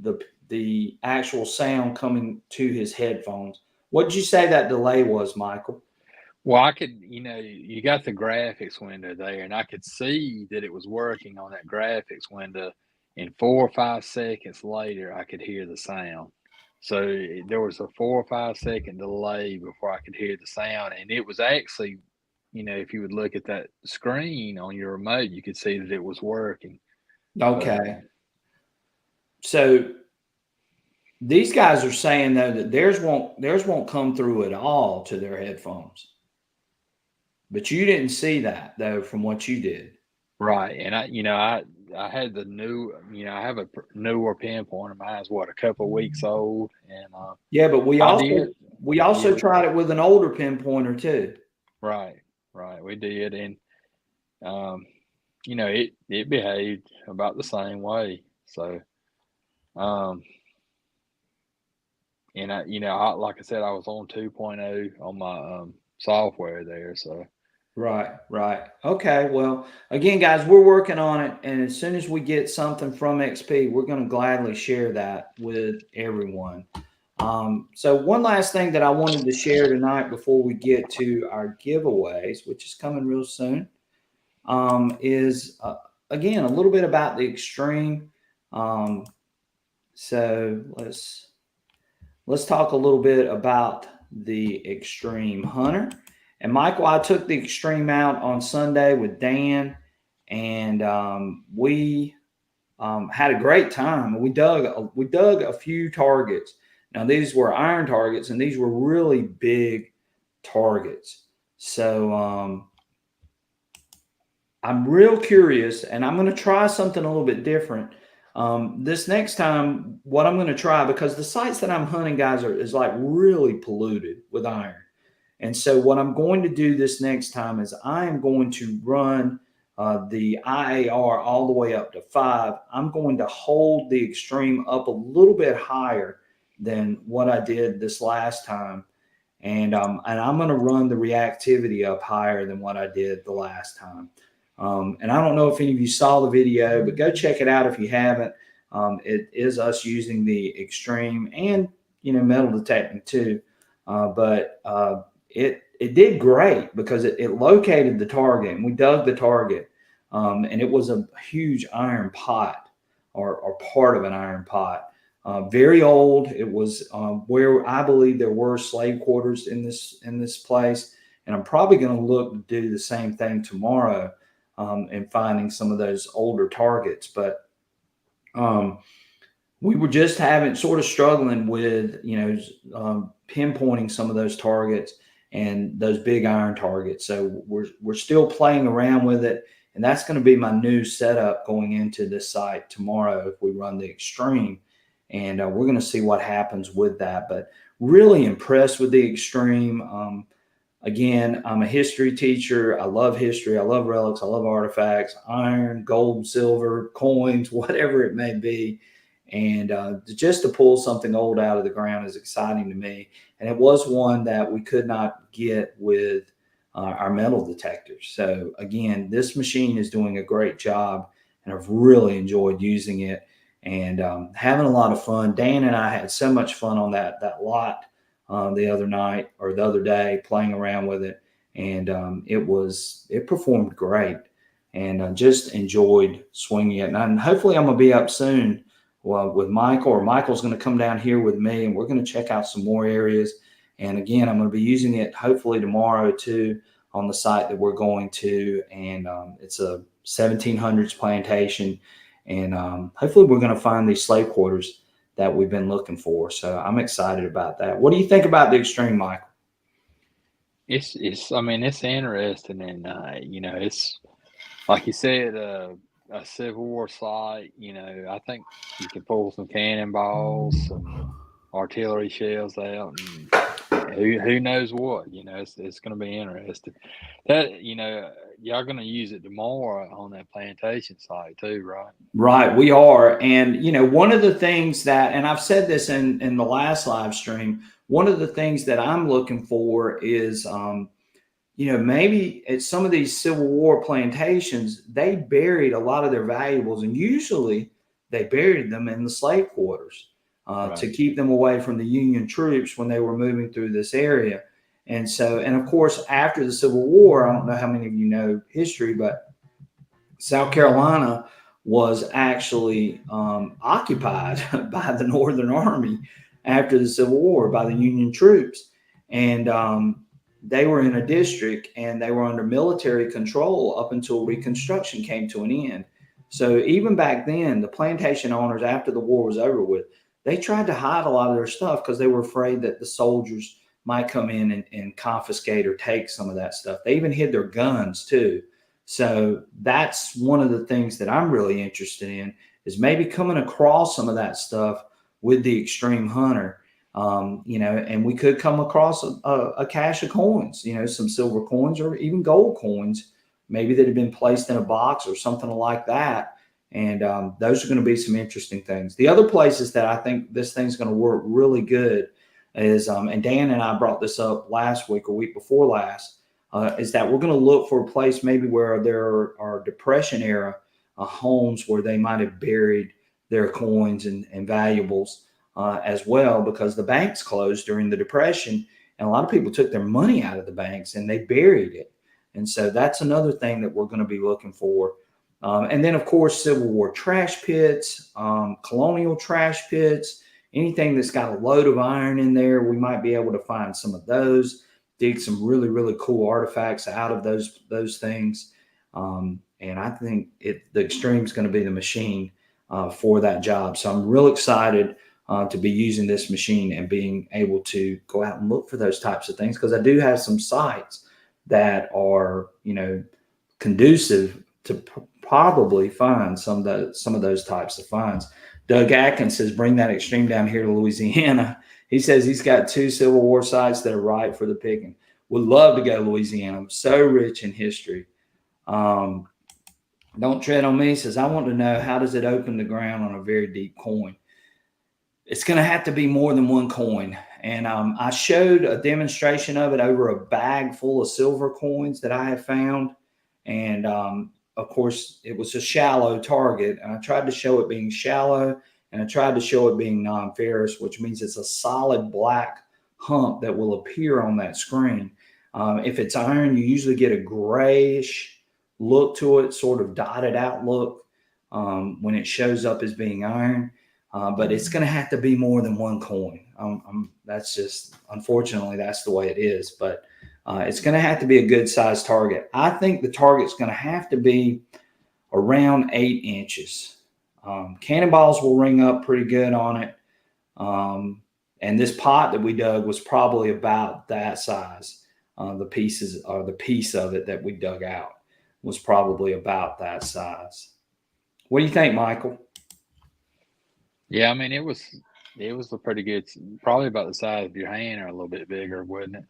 the actual sound coming to his headphones. What did you say that delay was, Michael? Well, I could, you got the graphics window there, and I could see that it was working on that graphics window. And 4 or 5 seconds later, I could hear the sound. So there was a 4 or 5 second delay before I could hear the sound. And it was actually, if you would look at that screen on your remote, you could see that it was working. Okay. So these guys are saying though that theirs won't come through at all to their headphones. But you didn't see that though from what you did. Right. And I had the new, I have a newer pinpointer. Mine's a couple of weeks old, and yeah, but we also did. tried it with an older pinpointer too. Right, we did, and it behaved about the same way. So, and like I said, I was on 2.0 on my software there. So. Right, right. Okay. Well, again, guys, we're working on it. And as soon as we get something from XP, we're going to gladly share that with everyone. So one last thing that I wanted to share tonight before we get to our giveaways, which is coming real soon, is again, a little bit about the XTREM. So let's talk a little bit about the XTREM Hunter. And Michael, I took the XTREM out on Sunday with Dan, and we had a great time. We dug a few targets, Now, these were iron targets, and these were really big targets. So I'm real curious, and I'm going to try something a little bit different. This next time, what I'm going to try, because the sites that I'm hunting, guys, is like really polluted with iron. And so what I'm going to do this next time is I am going to run the IAR all the way up to 5. I'm going to hold the extreme up a little bit higher than what I did this last time. And I'm going to run the reactivity up higher than what I did the last time. And I don't know if any of you saw the video, but go check it out if you haven't. It is us using the extreme and, metal detecting too. But it did great because it located the target, and we dug the target. And it was a huge iron pot or part of an iron pot. Very old. It was where I believe there were slave quarters in this place. And I'm probably going to look to do the same thing tomorrow and finding some of those older targets. But we were just sort of struggling with, pinpointing some of those targets and those big iron targets. So we're still playing around with it. And that's going to be my new setup going into this site tomorrow if we run the extreme. And we're going to see what happens with that. But really impressed with the extreme. Again, I'm a history teacher. I love history. I love relics. I love artifacts, iron, gold, silver, coins, whatever it may be. And just to pull something old out of the ground is exciting to me. And it was one that we could not get with our metal detectors. So again, this machine is doing a great job, and I've really enjoyed using it and having a lot of fun. Dan and I had so much fun on that lot the other night or the other day playing around with it. And it performed great, and just enjoyed swinging it. And hopefully I'm going to be up soon with Michael, or Michael's going to come down here with me, and we're going to check out some more areas. And again, I'm going to be using it hopefully tomorrow too on the site that we're going to. And it's a 1700s plantation. And hopefully we're going to find these slave quarters that we've been looking for. So I'm excited about that. What do you think about the extreme, Michael? I mean, it's interesting, and it's like you said, a Civil War site. I think you can pull some cannonballs, some artillery shells out, and who knows what. It's going to be interesting. That y'all going to use it tomorrow on that plantation site too, right? Right, we are. And one of the things that, and I've said this in the last live stream, one of the things that I'm looking for is maybe at some of these Civil War plantations, they buried a lot of their valuables, and usually they buried them in the slave quarters Right. to keep them away from the Union troops when they were moving through this area. And so, and of course, after the Civil War, I don't know how many of you know history, but South Carolina was actually occupied by the Northern Army after the Civil War, by the Union troops. And they were in a district, and they were under military control up until Reconstruction came to an end. So even back then, the plantation owners, after the war was over with, they tried to hide a lot of their stuff because they were afraid that the soldiers might come in and confiscate or take some of that stuff. They even hid their guns too. So that's one of the things that I'm really interested in, is maybe coming across some of that stuff with the Extreme Hunter. And we could come across a cache of coins, some silver coins or even gold coins, maybe that have been placed in a box or something like that. And those are going to be some interesting things. The other places that I think this thing's going to work really good is, and Dan and I brought this up last week or week before last, is that we're going to look for a place maybe where there are Depression era homes where they might have buried their coins and valuables as well, because the banks closed during the Depression, and a lot of people took their money out of the banks and they buried it. And so that's another thing that we're going to be looking for. And then, of course, Civil War trash pits, colonial trash pits, anything that's got a load of iron in there, we might be able to find some of those, dig some really, really cool artifacts out of those things. And I think the Extreme is going to be the machine for that job. So I'm real excited to be using this machine and being able to go out and look for those types of things, because I do have some sites that are, conducive to probably find some of those types of finds. Doug Atkins says, bring that extreme down here to Louisiana. He says he's got 2 Civil War sites that are ripe for the picking. Would love to go to Louisiana. So rich in history. Don't Tread on Me says, I want to know, how does it open the ground on a very deep coin? It's going to have to be more than one coin. And I showed a demonstration of it over a bag full of silver coins that I had found. And of course, it was a shallow target. And I tried to show it being shallow, and I tried to show it being non-ferrous, which means it's a solid black hump that will appear on that screen. If it's iron, you usually get a grayish look to it, sort of dotted out look when it shows up as being iron. But it's going to have to be more than one coin. That's just, unfortunately, that's the way it is. But it's going to have to be a good sized target. I think the target's going to have to be around 8 inches. Cannonballs will ring up pretty good on it. And this pot that we dug was probably about that size. The piece of it that we dug out was probably about that size. What do you think, Michael? Yeah, I mean, it was a pretty good, probably about the size of your hand or a little bit bigger, wouldn't it?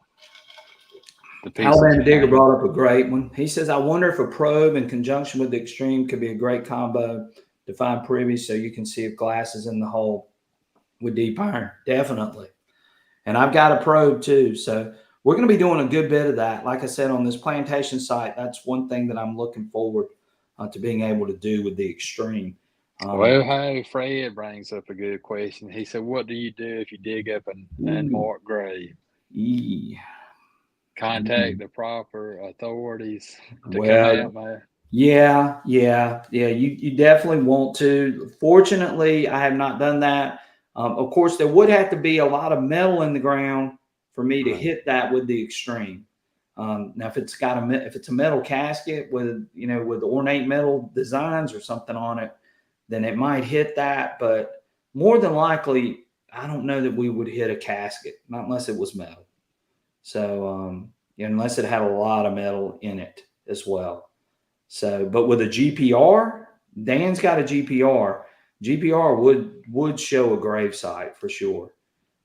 The piece Alabama Digger brought up a great one. He says, I wonder if a probe in conjunction with the extreme could be a great combo to find privies so you can see if glass is in the hole with deep iron. Definitely. And I've got a probe too. So we're going to be doing a good bit of that. Like I said, on this plantation site, that's one thing that I'm looking forward to being able to do with the extreme. Well, hey, Fred brings up a good question. He said, what do you do if you dig up an unmarked grave? Contact the proper authorities to come out, man. Yeah. You definitely want to. Fortunately, I have not done that. Of course, there would have to be a lot of metal in the ground for me to hit that with the extreme. Now, if it's a metal casket with ornate metal designs or something on it, then it might hit that. But more than likely, I don't know that we would hit a casket, not unless it was metal. So, unless it had a lot of metal in it as well. So, but with a GPR, Dan's got a GPR. GPR would show a grave site for sure.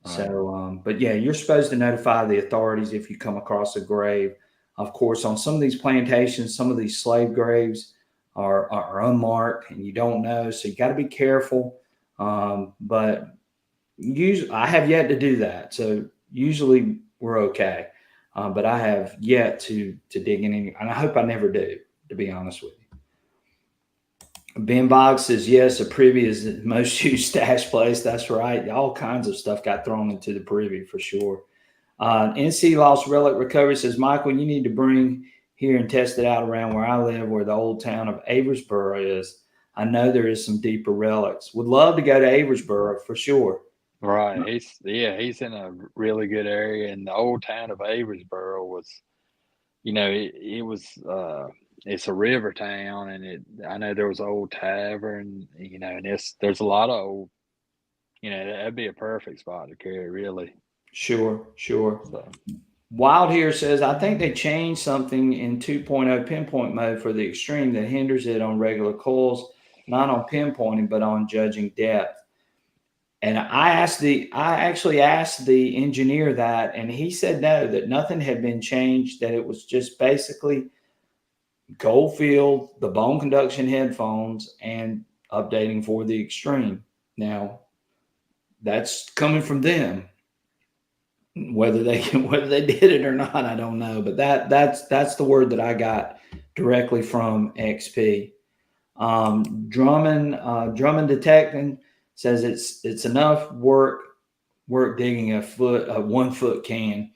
Right. So, but yeah, you're supposed to notify the authorities if you come across a grave. Of course, on some of these plantations, some of these slave graves are unmarked and you don't know, so you got to be careful. But usually, I have yet to do that, so usually we're okay. But I have yet to dig in any, and I hope I never do, to be honest with you. Ben Boggs says, yes, a privy is the most used stash place. That's right. All kinds of stuff got thrown into the privy for sure. NC Lost Relic Recovery says, Michael, you need to bring here and test it out around where I live, where the old town of Aversboro is. I know there is some deeper relics. Would love to go to Aversboro for sure. Right. He's in a really good area. And the old town of Aversboro was, it's a river town, and I know there was an old tavern, and there's a lot of old, that'd be a perfect spot to carry, really. Sure. So. Wild here says, I think they changed something in 2.0 pinpoint mode for the extreme that hinders it on regular coils, not on pinpointing, but on judging depth. And I actually asked the engineer that, and he said no, that nothing had been changed, that it was just basically Goldfield, the bone conduction headphones, and updating for the extreme. Now, that's coming from them. Whether they did it or not, I don't know. But that's the word that I got directly from XP. Drummond Detecting says it's enough work digging a 1 foot can,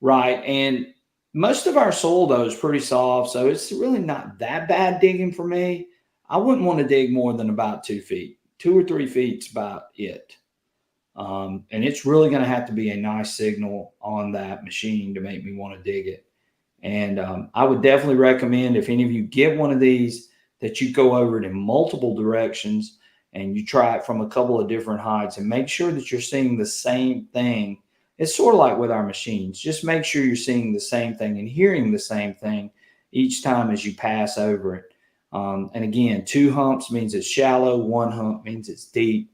right? And most of our soil though is pretty soft, so it's really not that bad digging for me. I wouldn't want to dig more than about 2 feet. 2 or 3 feet's about it. And it's really going to have to be a nice signal on that machine to make me want to dig it. And I would definitely recommend, if any of you get one of these, that you go over it in multiple directions and you try it from a couple of different heights and make sure that you're seeing the same thing. It's sort of like with our machines. Just make sure you're seeing the same thing and hearing the same thing each time as you pass over it. And again, 2 humps means it's shallow. 1 hump means it's deep.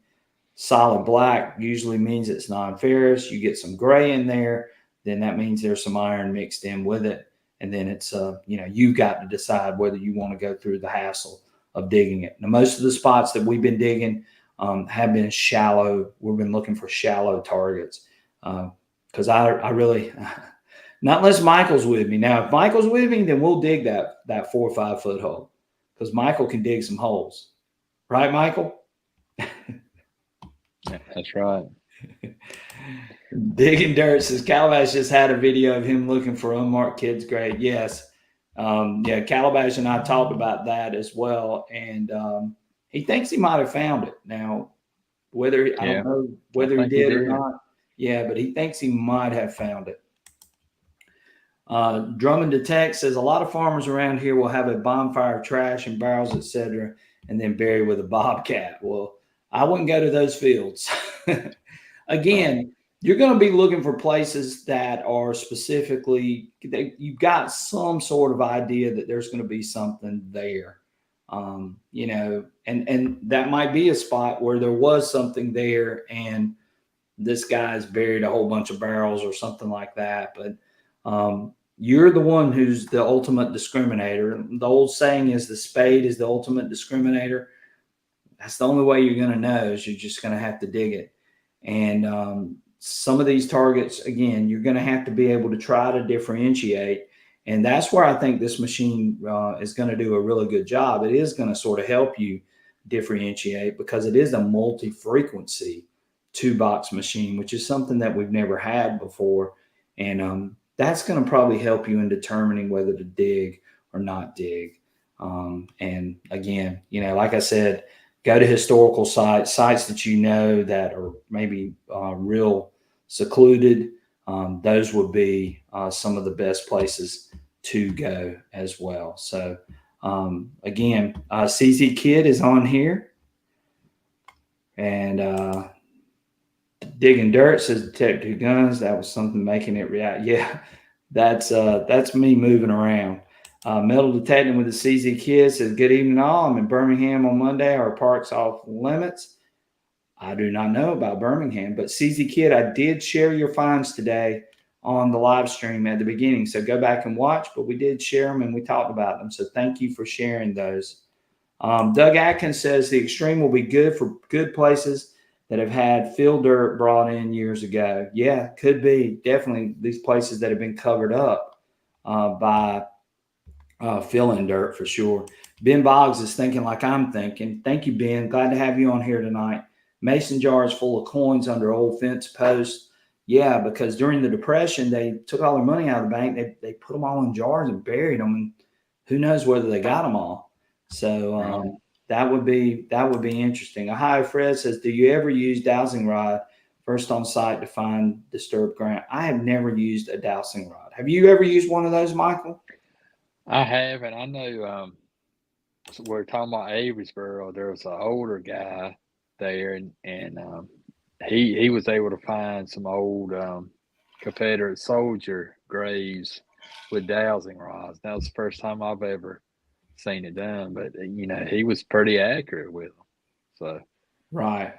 Solid black usually means it's non-ferrous. You get some gray in there, then that means there's some iron mixed in with it. And then it's, you've got to decide whether you want to go through the hassle of digging it. Now, most of the spots that we've been digging have been shallow. We've been looking for shallow targets because I really, not unless Michael's with me. Now, if Michael's with me, then we'll dig that 4 or 5 foot hole because Michael can dig some holes. Right, Michael? That's right. Digging dirt says Calabash just had a video of him looking for unmarked kids' grave. Yes. Calabash and I talked about that as well. And he thinks he might have found it. Now, I don't know whether he did or not. Yeah, but he thinks he might have found it. Drummond Detect says a lot of farmers around here will have a bonfire of trash and barrels, etc., and then bury with a bobcat. Well, I wouldn't go to those fields. Again, you're going to be looking for places that are specifically, you've got some sort of idea that there's going to be something there. And that might be a spot where there was something there and this guy's buried a whole bunch of barrels or something like that. But you're the one who's the ultimate discriminator. The old saying is the spade is the ultimate discriminator. That's the only way you're going to know is you're just going to have to dig it. And some of these targets, again, you're going to have to be able to try to differentiate. And that's where I think this machine is going to do a really good job. It is going to sort of help you differentiate because it is a multi-frequency 2-box machine, which is something that we've never had before. And that's going to probably help you in determining whether to dig or not dig. And again, like I said, go to historical sites that you know that are maybe real secluded. Those would be some of the best places to go as well. So again, CZ Kid is on here. And Digging Dirt says Detective Guns. That was something making it react. Yeah, that's me moving around. Metal Detecting with the CZ Kid says, good evening all. I'm in Birmingham on Monday. Our park's off limits. I do not know about Birmingham, but CZ Kid, I did share your finds today on the live stream at the beginning. So go back and watch, but we did share them and we talked about them. So thank you for sharing those. Doug Atkins says the Extreme will be good for good places that have had fill dirt brought in years ago. Yeah, could be. Definitely these places that have been covered up by filling dirt for sure. Ben Boggs is thinking like I'm thinking. Thank you, Ben. Glad to have you on here tonight. Mason jars full of coins under old fence posts. Yeah, because during the Depression, they took all their money out of the bank. They put them all in jars and buried them. And who knows whether they got them all. So that would be interesting. Ohio Fred says, do you ever use dowsing rod first on site to find disturbed ground? I have never used a dowsing rod. Have you ever used one of those, Michael? I have, and I know we're talking about Averysboro. There was an older guy there, and he was able to find some old Confederate soldier graves with dowsing rods. That was the first time I've ever seen it done, but he was pretty accurate with them. So right.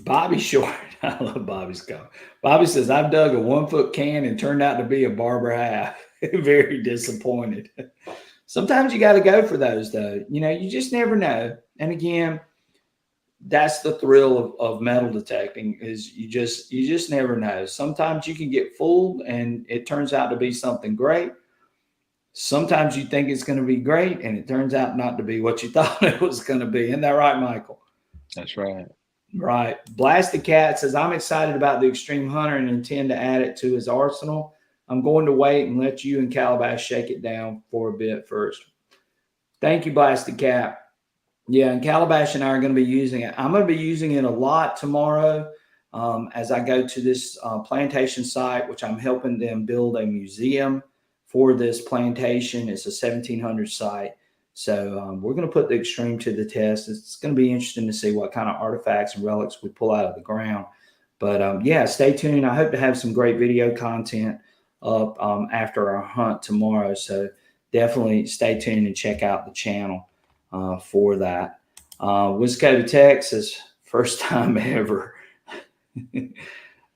Bobby Short, I love Bobby's comment. Bobby says, I've dug a 1-foot can and turned out to be a barber half. Very disappointed. Sometimes you got to go for those though. You just never know. And again, that's the thrill of metal detecting is you just never know. Sometimes you can get fooled and it turns out to be something great. Sometimes you think it's going to be great and it turns out not to be what you thought it was going to be. Isn't that right, Michael? That's right. Right. Blasted Cat says, I'm excited about the Extreme Hunter and intend to add it to his arsenal. I'm going to wait and let you and Calabash shake it down for a bit first. Thank you, Blasted Cat. Yeah, and Calabash and I are going to be using it. I'm going to be using it a lot tomorrow as I go to this plantation site, which I'm helping them build a museum for this plantation. It's a 1700 site. So we're going to put the Extreme to the test. It's going to be interesting to see what kind of artifacts and relics we pull out of the ground. But yeah, stay tuned. I hope to have some great video content up after our hunt tomorrow. So definitely stay tuned and check out the channel for that. Wisco, Texas, first time ever.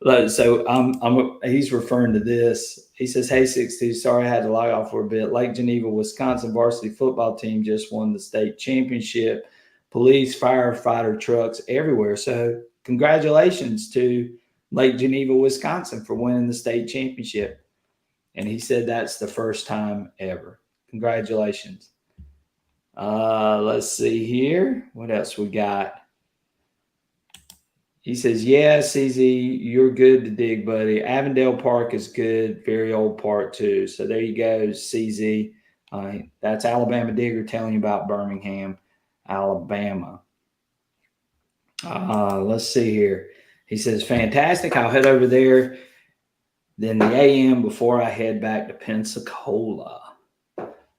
So he's referring to this. He says, "Hey, 62, sorry I had to log off for a bit. Lake Geneva, Wisconsin varsity football team just won the state championship. Police, firefighter trucks everywhere. So congratulations to Lake Geneva, Wisconsin for winning the state championship." And he said that's the first time ever. Congratulations. Let's see here. What else we got? He says, "Yeah, CZ, you're good to dig, buddy. Avondale Park is good. Very old park, too." So there you go, CZ. That's Alabama Digger telling you about Birmingham, Alabama. Let's see here. He says, "Fantastic. I'll head over there then the AM before I head back to Pensacola."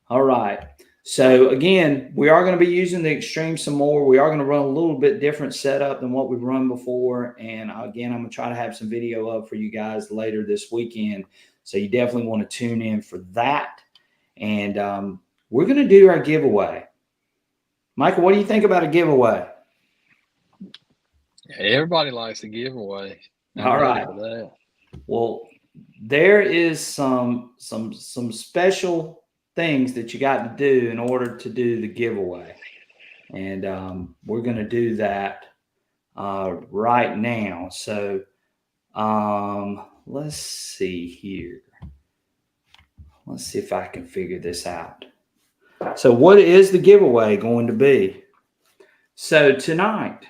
All right. So again, we are going to be using the Extreme some more. We are going to run a little bit different setup than what we've run before. And again, I'm going to try to have some video up for you guys later this weekend. So you definitely want to tune in for that. And we're going to do our giveaway. Michael, what do you think about a giveaway? Everybody likes a giveaway. All right. Well, there is some special things that you got to do in order to do the giveaway. And we're going to do that right now. So let's see here. Let's see if I can figure this out. So what is the giveaway going to be? So tonight,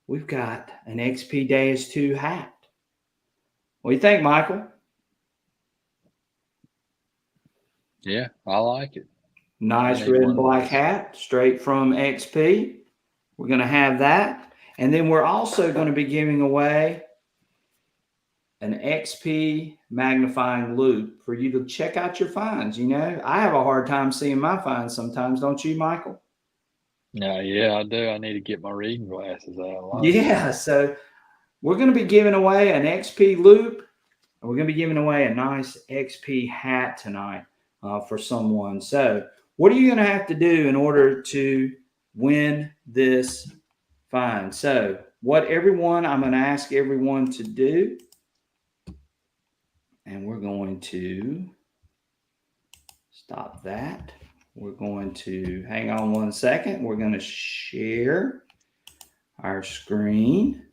we've got an XP Days 2 hat. What do you think, Michael? Yeah, I like it. Nice red and black hat, straight from XP. We're going to have that. And then we're also going to be giving away an XP magnifying loupe for you to check out your finds. You know, I have a hard time seeing my finds sometimes, don't you, Michael? Yeah, I do. I need to get my reading glasses out. Yeah, so we're going to be giving away an XP loupe, and we're going to be giving away a nice XP hat tonight for someone. So what are you going to have to do in order to win this find? So I'm going to ask everyone to do, and we're going to stop that. We're going to hang on one second. We're going to share our screen.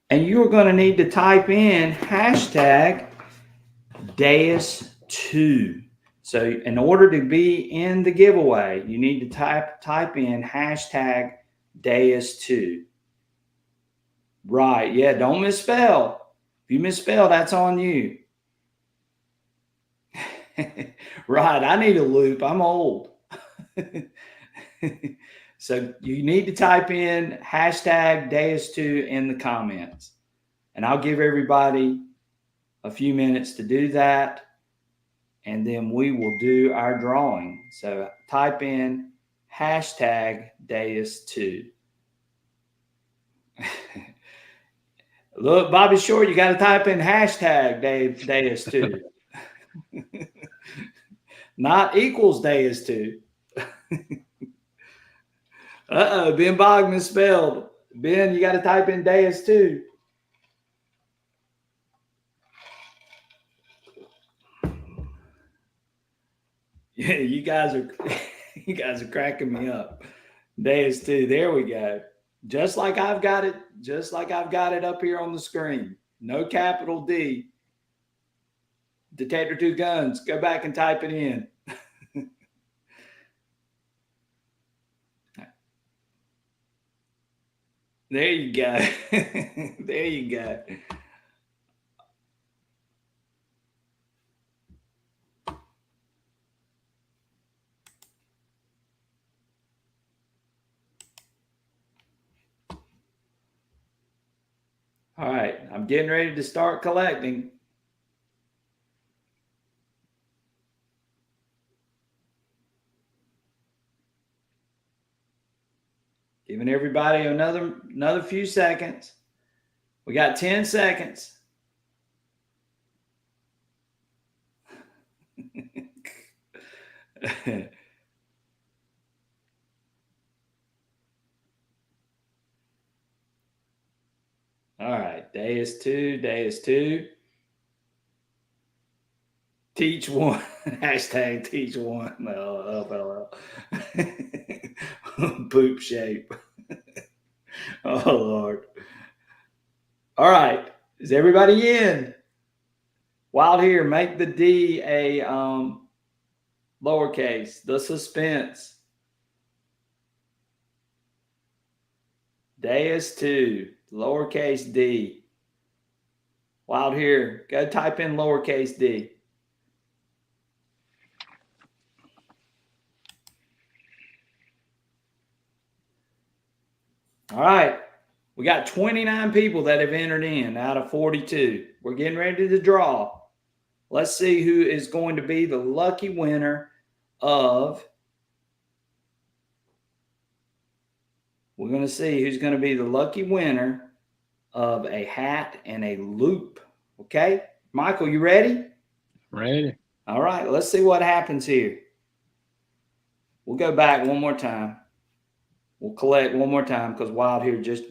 And you're going to need to type in hashtag Deus2. So in order to be in the giveaway, you need to type in hashtag Deus2. Right. Yeah. Don't misspell. If you misspell, that's on you. Right. I need a loupe. I'm old. So you need to type in hashtag Deus2 in the comments. And I'll give everybody a few minutes to do that. And then we will do our drawing. So type in hashtag Deus2. Look, Bobby Short, you got to type in hashtag Deus2. Not equals Deus2. Ben Bogman spelled. Ben, you got to type in Deus2. Yeah, you guys are cracking me up. Deus2. There we go. Just like I've got it up here on the screen. No capital D. Detector 2 guns. Go back and type it in. There you go. There you go. All right. I'm getting ready to start collecting. Giving everybody another few seconds. We got 10 seconds. All right, day is two. Teach one. Hashtag teach one. Poop shape. Oh, Lord. All right. Is everybody in? Wild here, make the D a lowercase. The suspense. Day is 2. Lowercase d. Wild here, go type in lowercase d. All right. We got 29 people that have entered in out of 42. We're getting ready to draw. Let's see who is going to be the lucky winner of. We're going to see who's going to be the lucky winner of a hat and a loop. Okay? Michael, you ready? Ready. All right. Let's see what happens here. We'll go back one more time. We'll collect one more time because Wild here just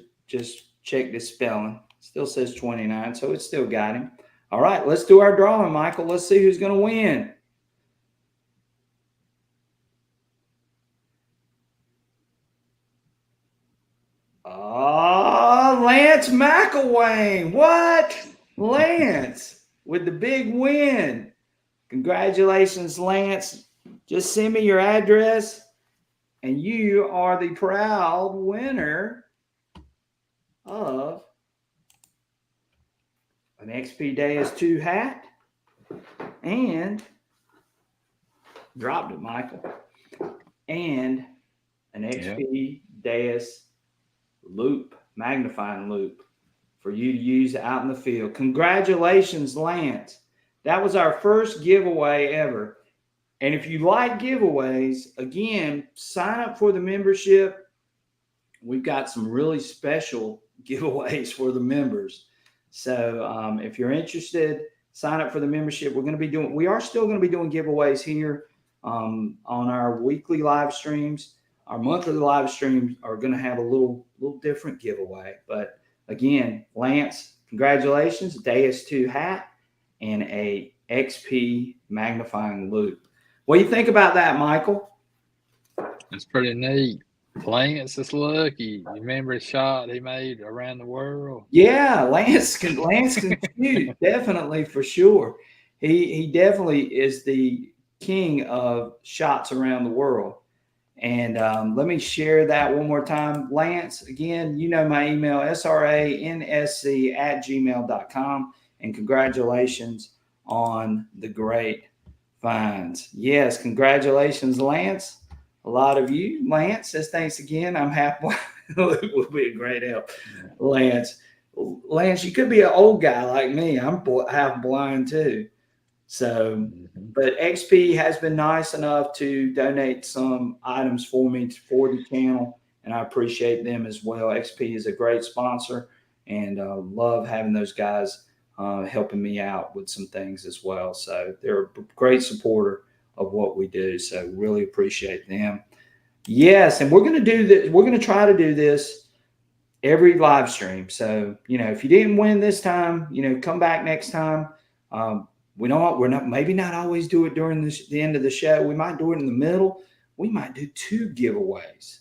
checked his spelling. Still says 29, so it's still got him. All right, let's do our drawing, Michael. Let's see who's going to win. Oh, Lance McElwain. What? Lance with the big win. Congratulations, Lance. Just send me your address, and you are the proud winner of an XP Deus 2 hat and dropped it, Michael, and an XP Deus loop, magnifying loop for you to use out in the field. Congratulations, Lance. That was our first giveaway ever. And if you like giveaways, again, sign up for the membership. We've got some really special giveaways for the members. So if you're interested, sign up for the membership. We are still going to be doing giveaways here on our weekly live streams. Our monthly live streams are going to have a little different giveaway. But again, Lance, congratulations, Deus 2 hat and a XP magnifying loop. What do you think about that, Michael? It's pretty neat. Lance is lucky. You remember his shot he made around the world? Yeah, Lance can shoot, definitely, for sure. He definitely is the king of shots around the world. And let me share that one more time. Lance, again, you know my email, sransc@gmail.com. And congratulations on the great finds. Yes, congratulations, Lance. A lot of you. Lance says thanks again. I'm happy. It would be a great help. Lance, you could be an old guy like me. I'm half blind too. So, but XP has been nice enough to donate some items for me for the channel, and I appreciate them as well. XP is a great sponsor, and love having those guys helping me out with some things as well. So they're a great supporter of what we do. So really appreciate them. Yes, and we're going to do this. We're going to try to do this every live stream. So, if you didn't win this time, come back next time. We're not maybe not always do it during the end of the show. We might do it in the middle. We might do 2 giveaways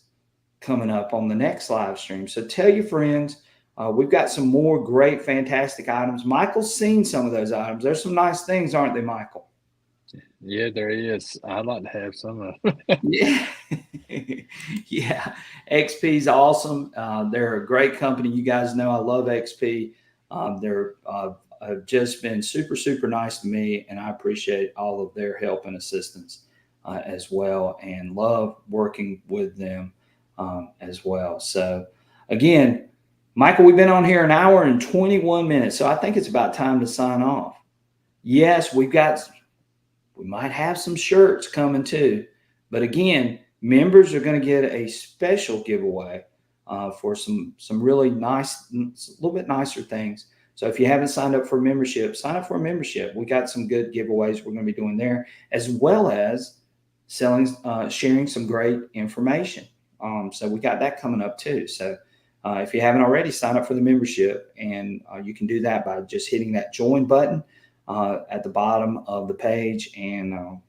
coming up on the next live stream. So tell your friends. We've got some more great, fantastic items. Michael's seen some of those items. There's some nice things, aren't they, Michael? Yeah, there is. I'd like to have some of Yeah. Yeah. XP's awesome. They're a great company. You guys know I love XP. They're have just been super, super nice to me, and I appreciate all of their help and assistance as well, and love working with them as well. So again, Michael, we've been on here an hour and 21 minutes, so I think it's about time to sign off. Yes, we might have some shirts coming too, but again, members are going to get a special giveaway for some really nice, a little bit nicer things. So if you haven't signed up for a membership, sign up for a membership. We got some good giveaways we're going to be doing there, as well as sharing some great information. So we got that coming up too. So if you haven't already, sign up for the membership, and you can do that by just hitting that join button at the bottom of the page, and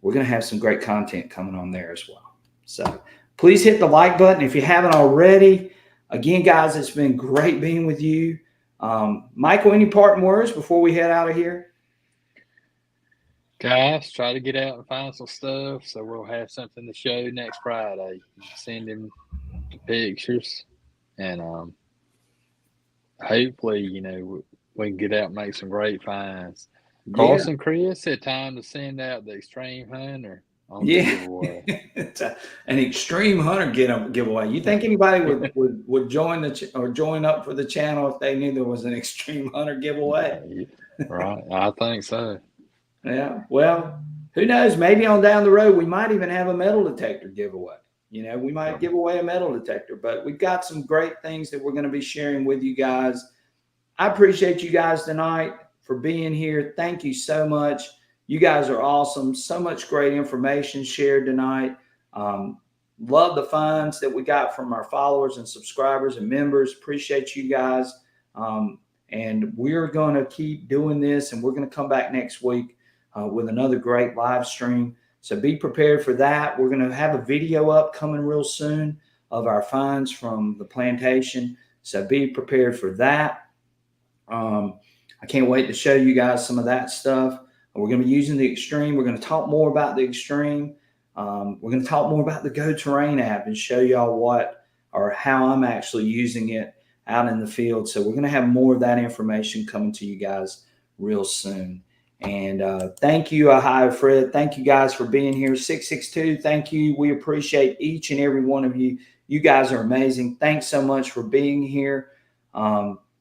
we're going to have some great content coming on there as well. So please hit the like button if you haven't already. Again, guys, it's been great being with you. Michael, any parting words before we head out of here? Guys, try to get out and find some stuff so we'll have something to show next Friday. Send him the pictures, and hopefully, you know, we can get out and make some great finds. Carson, Chris, said time to send out the XTREM Hunter on the giveaway. It's an XTREM Hunter giveaway. You think anybody would join or join up for the channel if they knew there was an XTREM Hunter giveaway? Right, I think so. Yeah, well, who knows? Maybe on down the road we might even have a metal detector giveaway. You know, we might give away a metal detector, but we've got some great things that we're going to be sharing with you guys. I appreciate you guys tonight for being here. Thank you so much. You guys are awesome. So much great information shared tonight. Love the finds that we got from our followers and subscribers and members. Appreciate you guys. And we're going to keep doing this, and we're going to come back next week with another great live stream. So be prepared for that. We're going to have a video up coming real soon of our finds from the plantation. So be prepared for that. I can't wait to show you guys some of that stuff. We're going to be using the XTREM. We're going to talk more about the XTREM. We're going to talk more about the Go Terrain app and show y'all what or how I'm actually using it out in the field. So we're going to have more of that information coming to you guys real soon. And thank you, Ohio Fred. Thank you guys for being here. 662, thank you. We appreciate each and every one of you. You guys are amazing. Thanks so much for being here.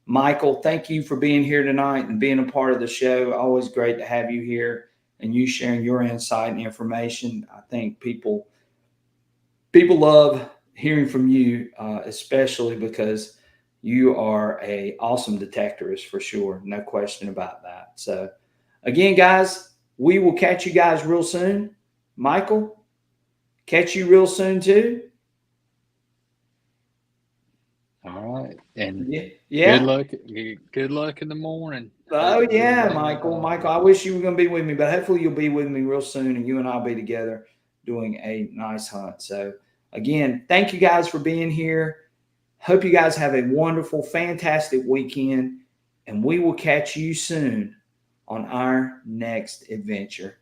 Michael, thank you for being here tonight and being a part of the show. Always great to have you here and you sharing your insight and information. I think people love hearing from you, especially because you are an awesome detectorist for sure. No question about that. So again, guys, we will catch you guys real soon. Michael, catch you real soon too. All right. And yeah. Good luck in the morning. Oh, yeah, Michael. Michael, I wish you were going to be with me, but hopefully you'll be with me real soon, and you and I'll be together doing a nice hunt. So again, thank you guys for being here. Hope you guys have a wonderful, fantastic weekend, and we will catch you soon on our next adventure.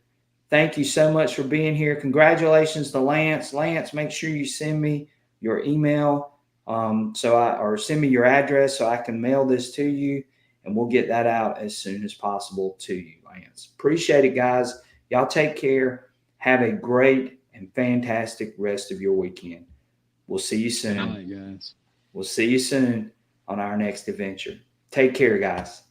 Thank you so much for being here. Congratulations to Lance. Lance, make sure you send me your email or send me your address so I can mail this to you, and we'll get that out as soon as possible to you, Lance. Appreciate it, guys. Y'all take care. Have a great and fantastic rest of your weekend. We'll see you soon. Good night, guys. We'll see you soon on our next adventure. Take care, guys.